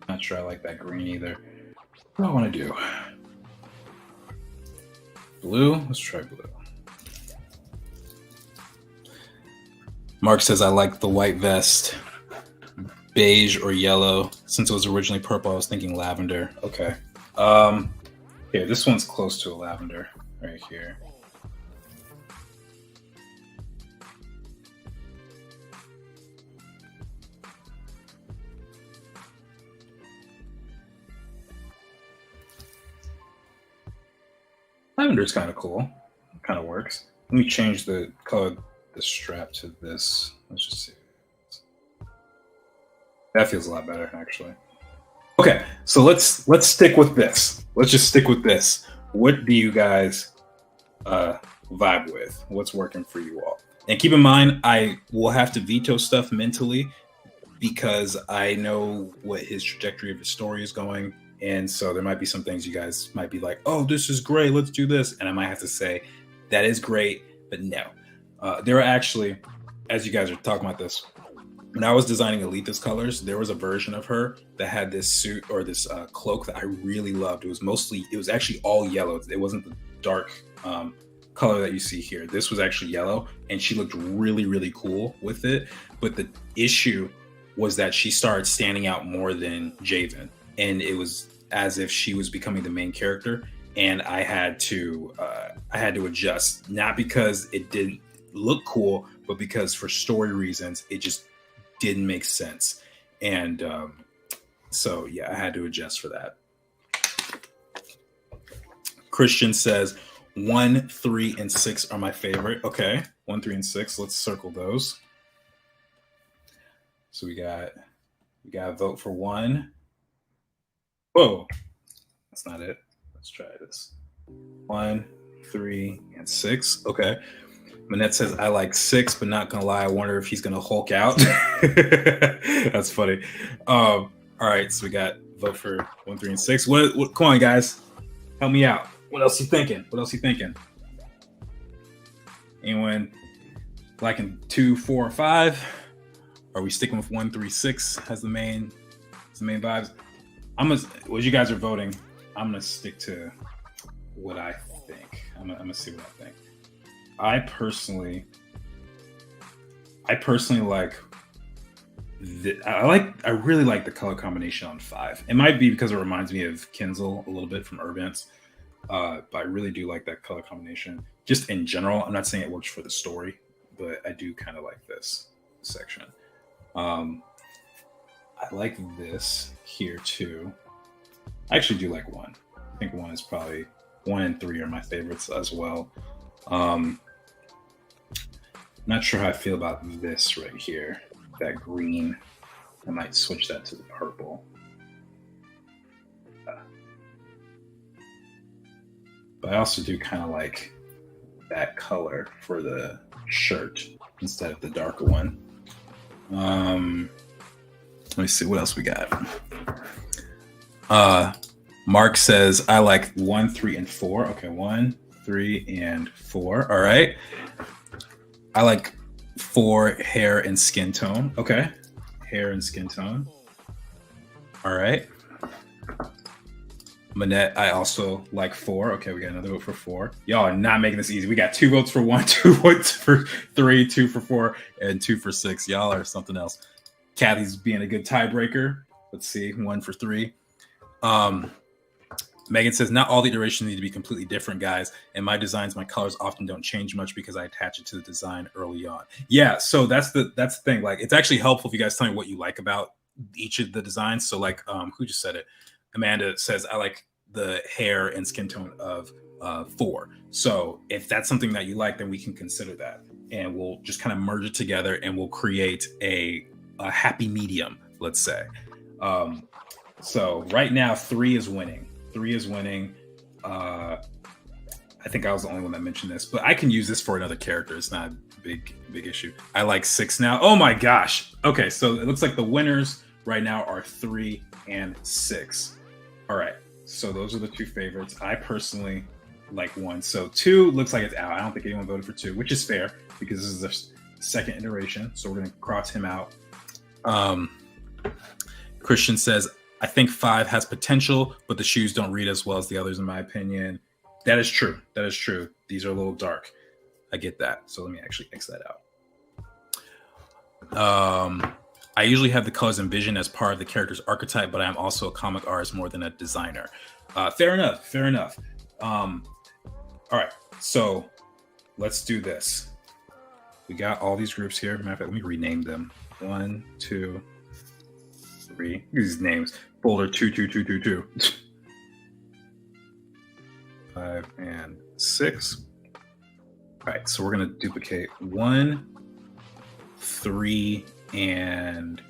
Not sure I like that green either. What do I want to do? Blue? Let's try blue. Mark says, I like the white vest. Beige or yellow. Since it was originally purple, I was thinking lavender. Okay. Here, this one's close to a lavender right here. Lavender is kind of cool. Kind of works. Let me change the color, the strap to this. Let's just see. That feels a lot better, actually. Okay, so let's stick with this. Let's just stick with this. What do you guys vibe with? What's working for you all? And keep in mind, I will have to veto stuff mentally because I know what his trajectory of his story is going. And so there might be some things you guys might be like, oh, this is great, let's do this. And I might have to say, that is great, but no. There are actually, as you guys are talking about this, when I was designing Alita's colors, there was a version of her that had this suit or this cloak that I really loved. It was actually all yellow. It wasn't the dark color that you see here. This was actually yellow, and she looked really, really cool with it. But the issue was that she started standing out more than Javen. And it was as if she was becoming the main character, and I had to adjust, not because it didn't look cool, but because for story reasons it just didn't make sense. And so yeah, I had to adjust for that. Christian says 1, 3, and 6 are my favorite. Okay, 1, 3, and 6. Let's circle those. So we got to vote for 1. Whoa, that's not it. Let's try this. 1, 3, and 6. Okay. Manette says, I like 6, but not gonna lie, I wonder if he's gonna Hulk out. That's funny. All right, so we got vote for 1, 3, and 6. What come on, guys. Help me out. What else you thinking? Anyone liking 2, 4, or 5? Are we sticking with 1, 3, 6 as the main vibes? What you guys are voting, I'm gonna stick to what I think. I'm gonna see what I think. I personally like I really like the color combination on 5. It might be because it reminds me of Kinzel a little bit from Urbance, but I really do like that color combination. Just in general, I'm not saying it works for the story, but I do kind of like this section. I like this here too. I actually do like 1. I think 1 is probably 1 and 3 are my favorites as well. Not sure how I feel about this right here, that green. I might switch that to the purple. But I also do kind of like that color for the shirt instead of the darker one. Let me see what else we got. Mark says, I like 1, 3, and 4. Okay, 1, 3, and 4. All right. I like 4 hair and skin tone. Okay. Hair and skin tone. All right. Manette, I also like 4. Okay, we got another vote for 4. Y'all are not making this easy. We got 2 votes for 1, 2 votes for 3, 2 for 4, and 2 for 6. Y'all are something else. Kathy's being a good tiebreaker. Let's see, 1 for 3. Megan says, not all the iterations need to be completely different, guys. In my designs, my colors often don't change much because I attach it to the design early on. Yeah, so that's the thing. Like, it's actually helpful if you guys tell me what you like about each of the designs. So like, who just said it? Amanda says, I like the hair and skin tone of 4. So if that's something that you like, then we can consider that. And we'll just kind of merge it together and we'll create a a happy medium, let's say. So right now, 3 is winning. 3 is winning. I think I was the only one that mentioned this, but I can use this for another character. It's not a big issue. I like 6 now. Oh my gosh. Okay, so it looks like the winners right now are 3 and 6. All right, so those are the 2 favorites. I personally like 1. So 2 looks like it's out. I don't think anyone voted for 2, which is fair because this is the second iteration. So we're going to cross him out. Christian says, I think 5 has potential, but the shoes don't read as well as the others, in my opinion. That is true. That is true. These are a little dark. I get that. So let me actually X that out. I usually have the colors and vision as part of the character's archetype, but I am also a comic artist more than a designer. Fair enough. Fair enough. All right. So let's do this. We got all these groups here. Matter of fact, let me rename them. 1, 2, 3. These names. Folder 2, 2, 2, 2, 2. 5 and 6. All right, so we're going to duplicate 1, 3, and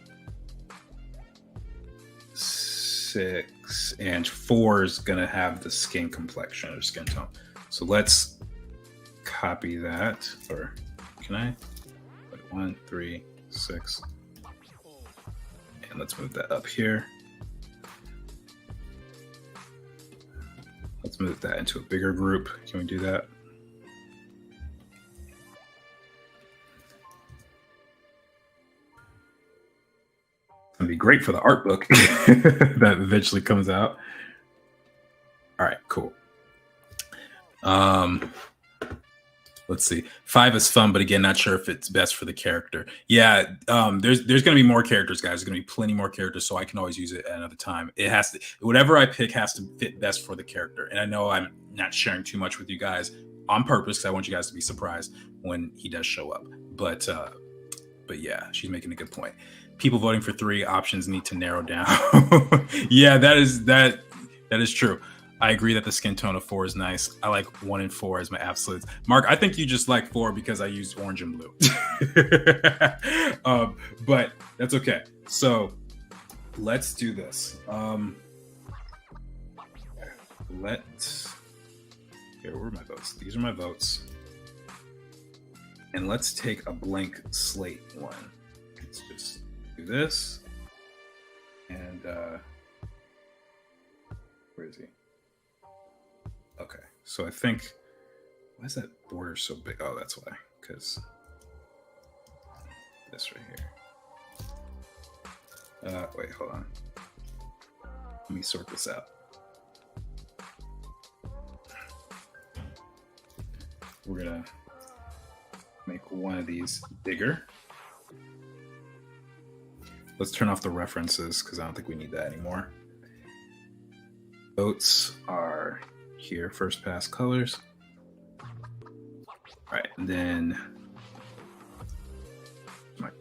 6. And 4 is going to have the skin complexion or skin tone. So let's copy that. Or can I? 1, 3, 6. And let's move that up here. Let's move that into a bigger group. Can we do that? It's gonna be great for the art book that eventually comes out. All right, cool. Let's see. 5 is fun, but again, not sure if it's best for the character. Yeah, there's going to be more characters, guys. There's going to be plenty more characters, so I can always use it at another time. It has to, whatever I pick has to fit best for the character. And I know I'm not sharing too much with you guys on purpose because I want you guys to be surprised when he does show up. But yeah, she's making a good point. People voting for 3 options need to narrow down. Yeah, that is true. I agree that the skin tone of 4 is nice. I like 1 and 4 as my absolutes. Mark, I think you just like 4 because I used orange and blue. But that's okay. So let's do this. Here, where are my votes? These are my votes. And let's take a blank slate one. Let's just do this. And where is he? Okay, so I think, why is that border so big? Oh, that's why, because this right here. Wait, hold on. Let me sort this out. We're gonna make one of these bigger. Let's turn off the references because I don't think we need that anymore. Votes are here, first pass colors. All right, and then get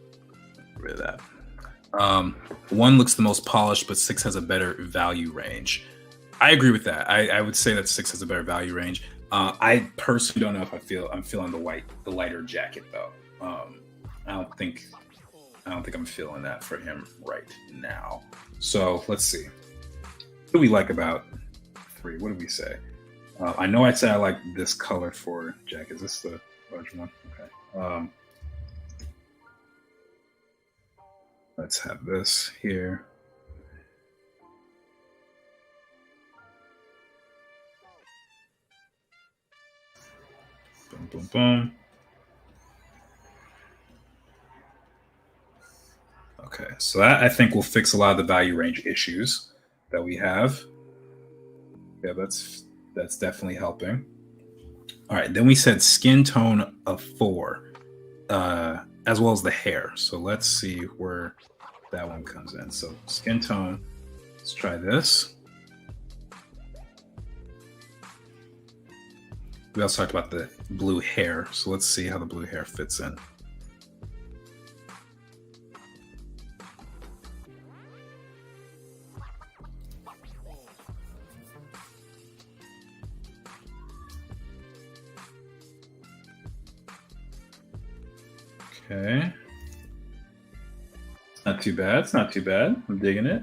rid of that. 1 looks the most polished, but 6 has a better value range. I agree with that. I would say that 6 has a better value range. I personally don't know if I'm feeling the lighter jacket though. I don't think I'm feeling that for him right now. So let's see. What do we like about 3? What did we say? I know I said I like this color for Jack. Is this the large one? Okay. Let's have this here. Boom, boom, boom. Okay, so that I think will fix a lot of the value range issues that we have. Yeah, that's definitely helping. All right, then we said skin tone of 4, as well as the hair. So let's see where that one comes in. So skin tone, let's try this. We also talked about the blue hair. So let's see how the blue hair fits in. Okay. not too bad. It's not too bad. I'm digging it.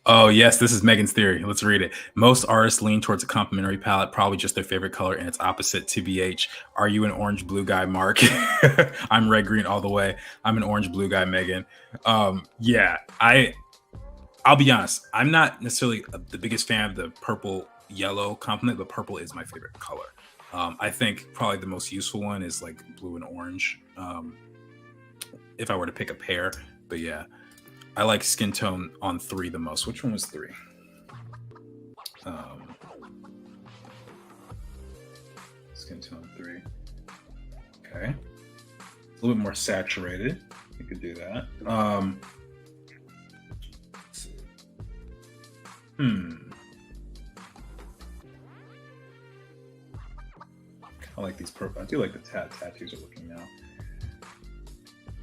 Oh, yes, this is Megan's theory. Let's read it. Most artists lean towards a complementary palette, probably just their favorite color and its opposite, TBH. Are you an orange blue guy, Mark? I'm red green all the way. I'm an orange blue guy, Megan. Yeah, I'll be honest. I'm not necessarily the biggest fan of the purple yellow complement, but purple is my favorite color. I think probably the most useful one is like blue and orange. If I were to pick a pair, but yeah. I like skin tone on 3 the most. Which one was 3? Skin tone 3. Okay. A little bit more saturated. You could do that. Let's see. I like these purple. I do like the tattoos are looking now.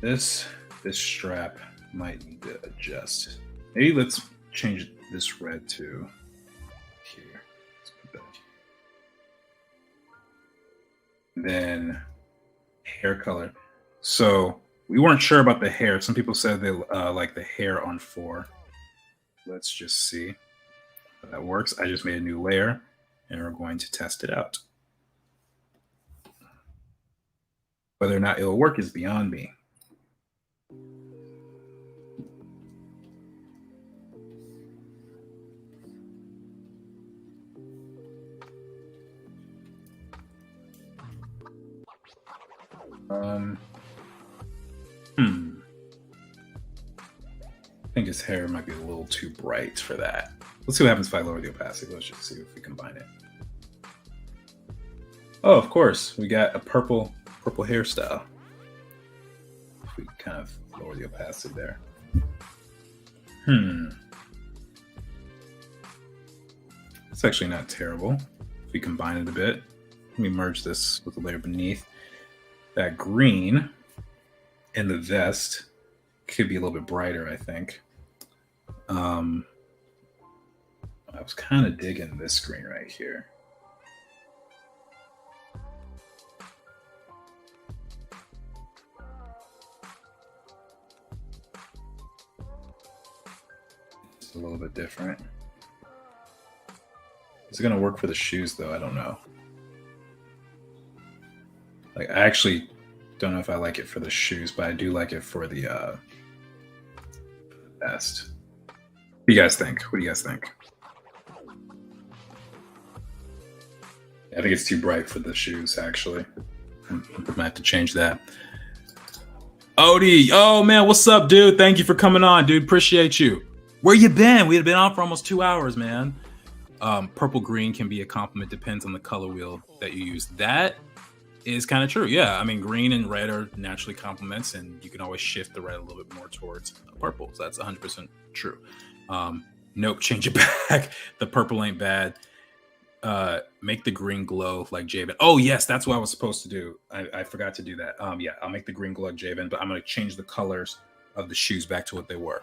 This strap might need to adjust. Maybe let's change this red to here. Let's put that. Then hair color. So we weren't sure about the hair. Some people said they like the hair on 4. Let's just see how that works. I just made a new layer and we're going to test it out. Whether or not it'll work is beyond me. I think his hair might be a little too bright for that. Let's see what happens if I lower the opacity. Let's just see if we combine it. Oh, of course, we got a purple hairstyle. If we kind of lower the opacity there. It's actually not terrible. If we combine it a bit, let me merge this with the layer beneath. That green in the vest could be a little bit brighter, I think. I was kind of digging this green right here. It's a little bit different. Is it going to work for the shoes, though? I don't know. Like, I actually don't know if I like it for the shoes, but I do like it for the vest. What do you guys think? What do you guys think? I think it's too bright for the shoes, actually. I might have to change that. Odie, oh man, what's up, dude? Thank you for coming on, dude. Appreciate you. Where you been? We've been on for almost 2 hours, man. Purple green can be a compliment, depends on the color wheel that you use. That is kind of true. Yeah, I mean, green and red are naturally complements, and you can always shift the red a little bit more towards purple. So that's 100% true. Nope, change it back. The purple ain't bad. Make the green glow like Javen. Oh yes, that's what I was supposed to do. I forgot to do that. Yeah, I'll make the green glow like Javen, but I'm gonna change the colors of the shoes back to what they were.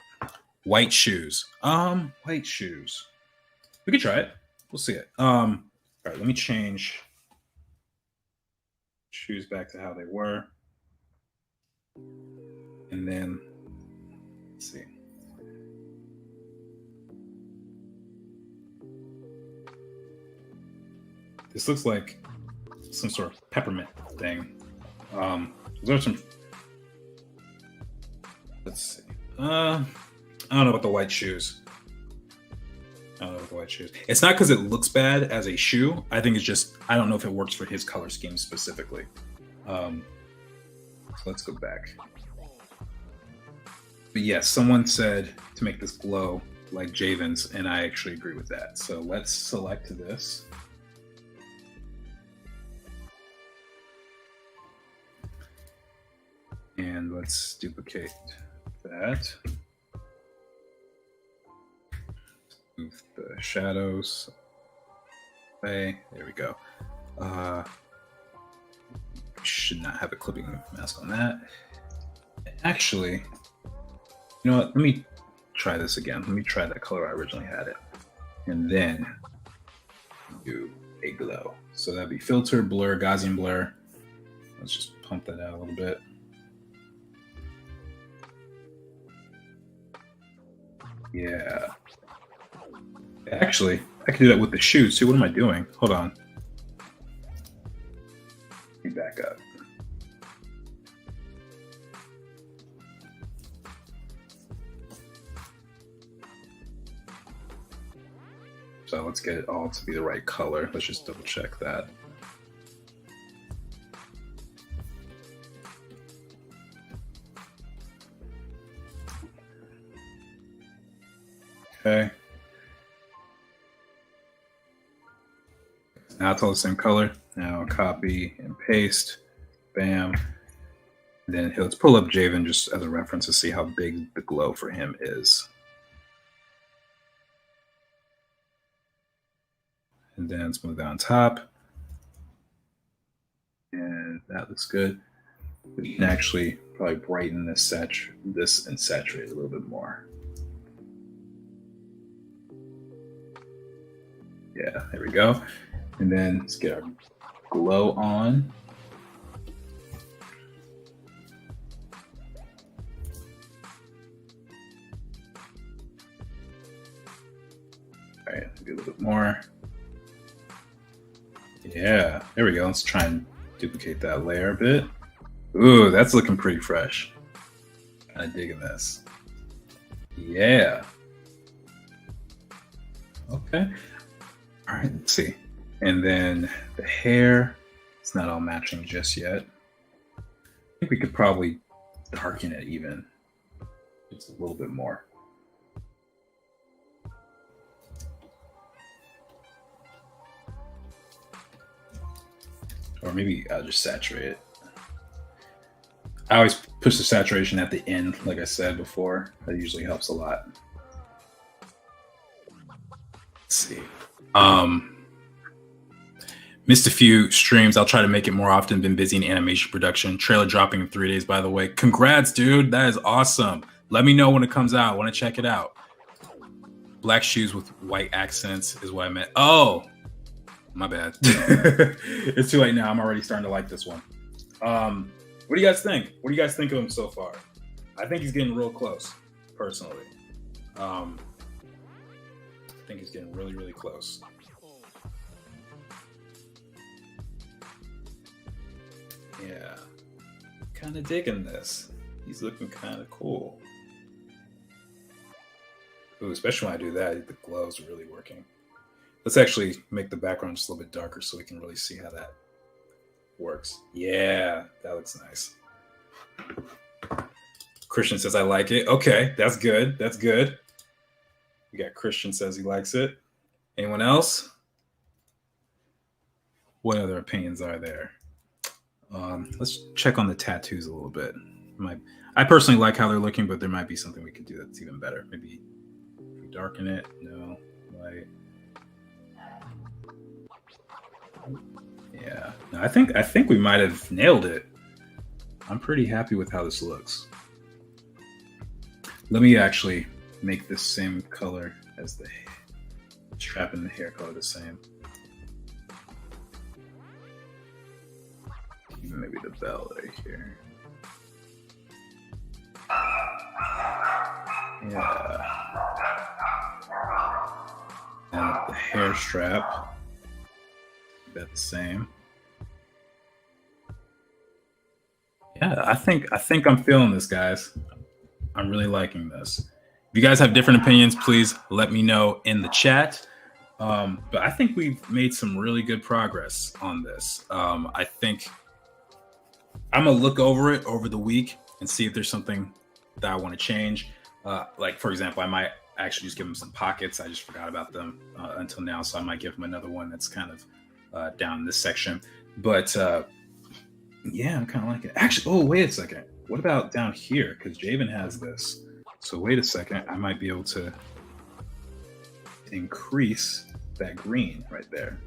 White shoes. White shoes. We could try it. We'll see it. All right, let me change shoes back to how they were. And then let's see. This looks like some sort of peppermint thing. Those are some. Let's see. I don't know about the white shoes. It's not because it looks bad as a shoe. I think it's just I don't know if it works for his color scheme specifically. So let's go back. But yes, someone said to make this glow like Javen's, and I actually agree with that. So let's select this. And let's duplicate that. Move the shadows away. There we go. Should not have a clipping mask on that. Actually, you know what? Let me try this again. Let me try that color I originally had it. And then do a glow. So that'd be filter, blur, Gaussian blur. Let's just pump that out a little bit. Yeah. Actually, I can do that with the shoes too. What am I doing? Hold on. Let me back up. So let's get it all to be the right color. Let's just double check that. Okay. Now it's all the same color. Now copy and paste. Bam. And then let's pull up Javen just as a reference to see how big the glow for him is. And then smooth down top. And that looks good. We can actually probably brighten this and saturate a little bit more. Yeah, there we go. And then let's get our glow on. All right, do a little bit more. Yeah, there we go. Let's try and duplicate that layer a bit. Ooh, that's looking pretty fresh. Kind of digging this. Yeah. Okay. All right, let's see. And then the hair, it's not all matching just yet. I think we could probably darken it even just a little bit more. Or maybe I'll just saturate it. I always push the saturation at the end, like I said before. That usually helps a lot. Let's see. Missed a few streams. I'll try to make it more often. Been busy in animation production. Trailer dropping in 3 days, by the way. Congrats, dude. That is awesome. Let me know when it comes out. I want to check it out. Black shoes with white accents is what I meant. Oh, my bad. It's too late now. I'm already starting to like this one. What do you guys think? What do you guys think of him so far? I think he's getting real close, personally. I think he's getting really, really close. Yeah. Kind of digging this. He's looking kind of cool. Ooh, especially when I do that, the glow's really working. Let's actually make the background just a little bit darker so we can really see how that works. Yeah, that looks nice. Christian says, I like it. Okay, that's good. That's good. We got Christian says he likes it. Anyone else? What other opinions are there? Let's check on the tattoos a little bit. I personally like how they're looking, but there might be something we could do that's even better. Maybe if we darken it. No, light. Yeah, no, I think we might have nailed it. I'm pretty happy with how this looks. Let me actually make this same color as the strap and the hair color the same. Even maybe the bell right here. Yeah. And the hair strap. That the same. Yeah, I think I'm feeling this, guys. I'm really liking this. If you guys have different opinions, please let me know in the chat. But I think we've made some really good progress on this. I think I'm gonna look over it over the week and see if there's something that I want to change. Like for example, I might actually just give him some pockets. I just forgot about them until now, so I might give him another one that's kind of down this section. But yeah, I'm kind of liking it. Actually, oh, wait a second. What about down here? Because Javen has this. So wait a second. I might be able to increase that green right there.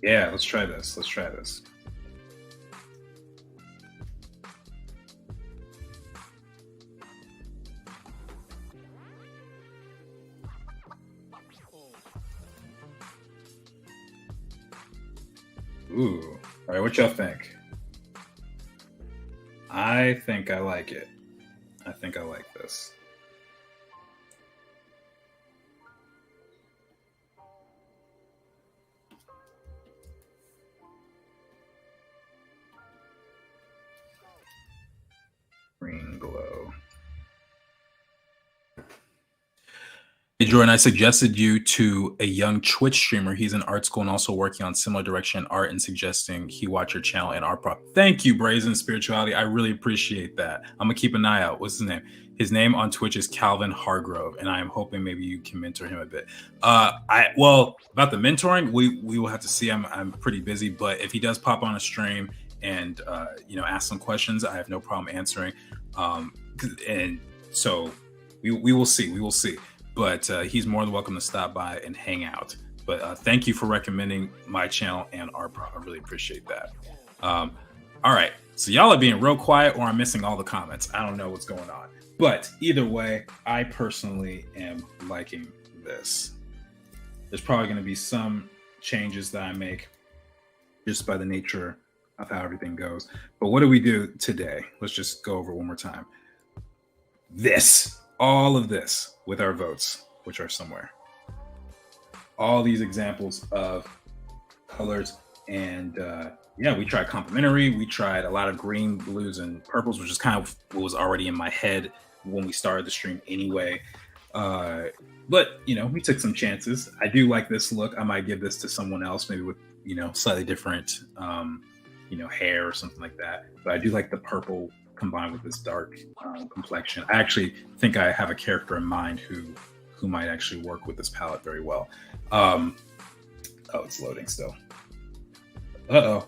Yeah, let's try this. Let's try this. Ooh. All right, what y'all think? I think I like it. I think I like this. Green glow. Hey, Jordan, I suggested you to a young Twitch streamer. He's in art school and also working on similar direction art and suggesting he watch your channel and art prop. Thank you, Brazen Spirituality. I really appreciate that. I'm going to keep an eye out. What's his name? His name on Twitch is Calvin Hargrove, and I am hoping maybe you can mentor him a bit. Well, about the mentoring, we will have to see. I'm pretty busy, but if he does pop on a stream and ask some questions, I have no problem answering. And so we will see. We will see. But he's more than welcome to stop by and hang out. But thank you for recommending my channel and Art-Pro. I really appreciate that. All right. So y'all are being real quiet or I'm missing all the comments. I don't know what's going on. But either way, I personally am liking this. There's probably going to be some changes that I make just by the nature of how everything goes. But what do we do today? Let's just go over one more time. All of this with our votes, which are somewhere. All these examples of colors. And we tried complementary. We tried a lot of green, blues, and purples, which is kind of what was already in my head when we started the stream anyway. But, we took some chances. I do like this look. I might give this to someone else, maybe with, slightly different, hair or something like that. But I do like the purple combined with this dark complexion. I actually think I have a character in mind who might actually work with this palette very well. It's loading still. All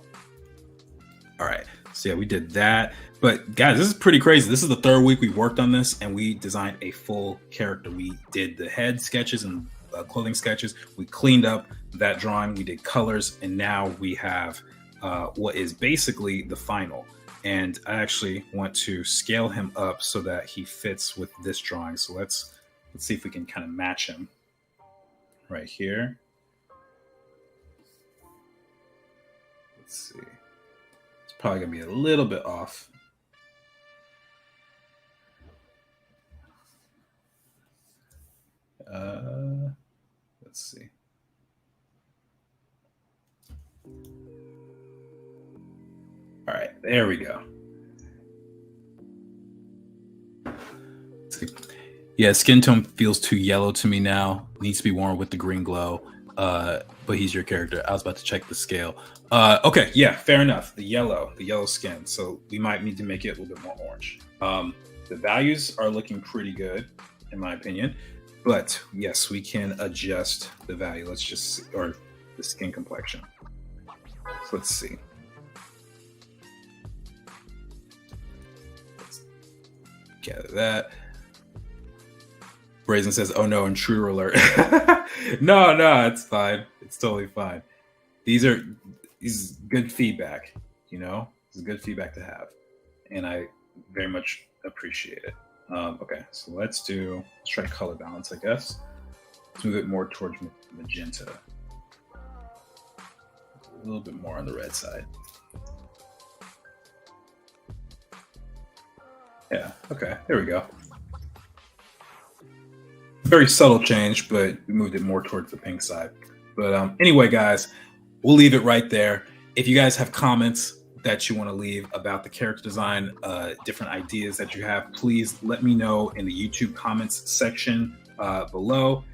right. So we did that. But guys, this is pretty crazy. This is the third week we worked on this and we designed a full character. We did the head sketches and clothing sketches. We cleaned up that drawing. We did colors. And now we have what is basically the final. And I actually want to scale him up so that he fits with this drawing. So let's see if we can kind of match him right here. Let's see. It's probably going to be a little bit off. Let's see. All right, there we go. Yeah, skin tone feels too yellow to me now. Needs to be worn with the green glow. But he's your character. I was about to check the scale. Okay, yeah, fair enough. The yellow skin. So we might need to make it a little bit more orange. The values are looking pretty good, in my opinion. But yes, we can adjust the value. Let's just see, or the skin complexion. So let's see. Gather that. Brazen says, "Oh no!" Intruder alert. No, it's fine. It's totally fine. These is good feedback. It's good feedback to have, and I very much appreciate it. Okay, so let's try color balance. I guess let's move it more towards magenta. A little bit more on the red side. Yeah, okay, there we go. Very subtle change, but we moved it more towards the pink side. But anyway, guys, we'll leave it right there. If you guys have comments that you want to leave about the character design, different ideas that you have, please let me know in the YouTube comments section below,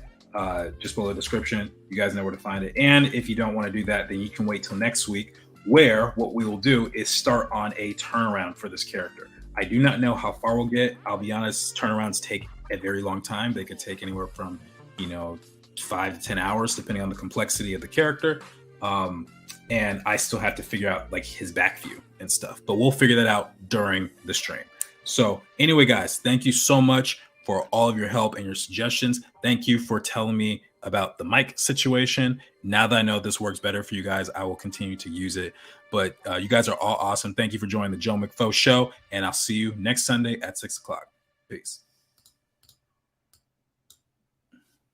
just below the description. You guys know where to find it. And if you don't want to do that, then you can wait till next week, where what we will do is start on a turnaround for this character. I do not know how far we'll get. I'll be honest, turnarounds take a very long time. They could take anywhere from, 5 to 10 hours, depending on the complexity of the character. And I still have to figure out his back view and stuff, but we'll figure that out during the stream. So anyway, guys, thank you so much for all of your help and your suggestions. Thank you for telling me about the mic situation. Now that I know this works better for you guys, I will continue to use it. But you guys are all awesome. Thank you for joining the Joe McFo Show, and I'll see you next Sunday at 6 o'clock. Peace.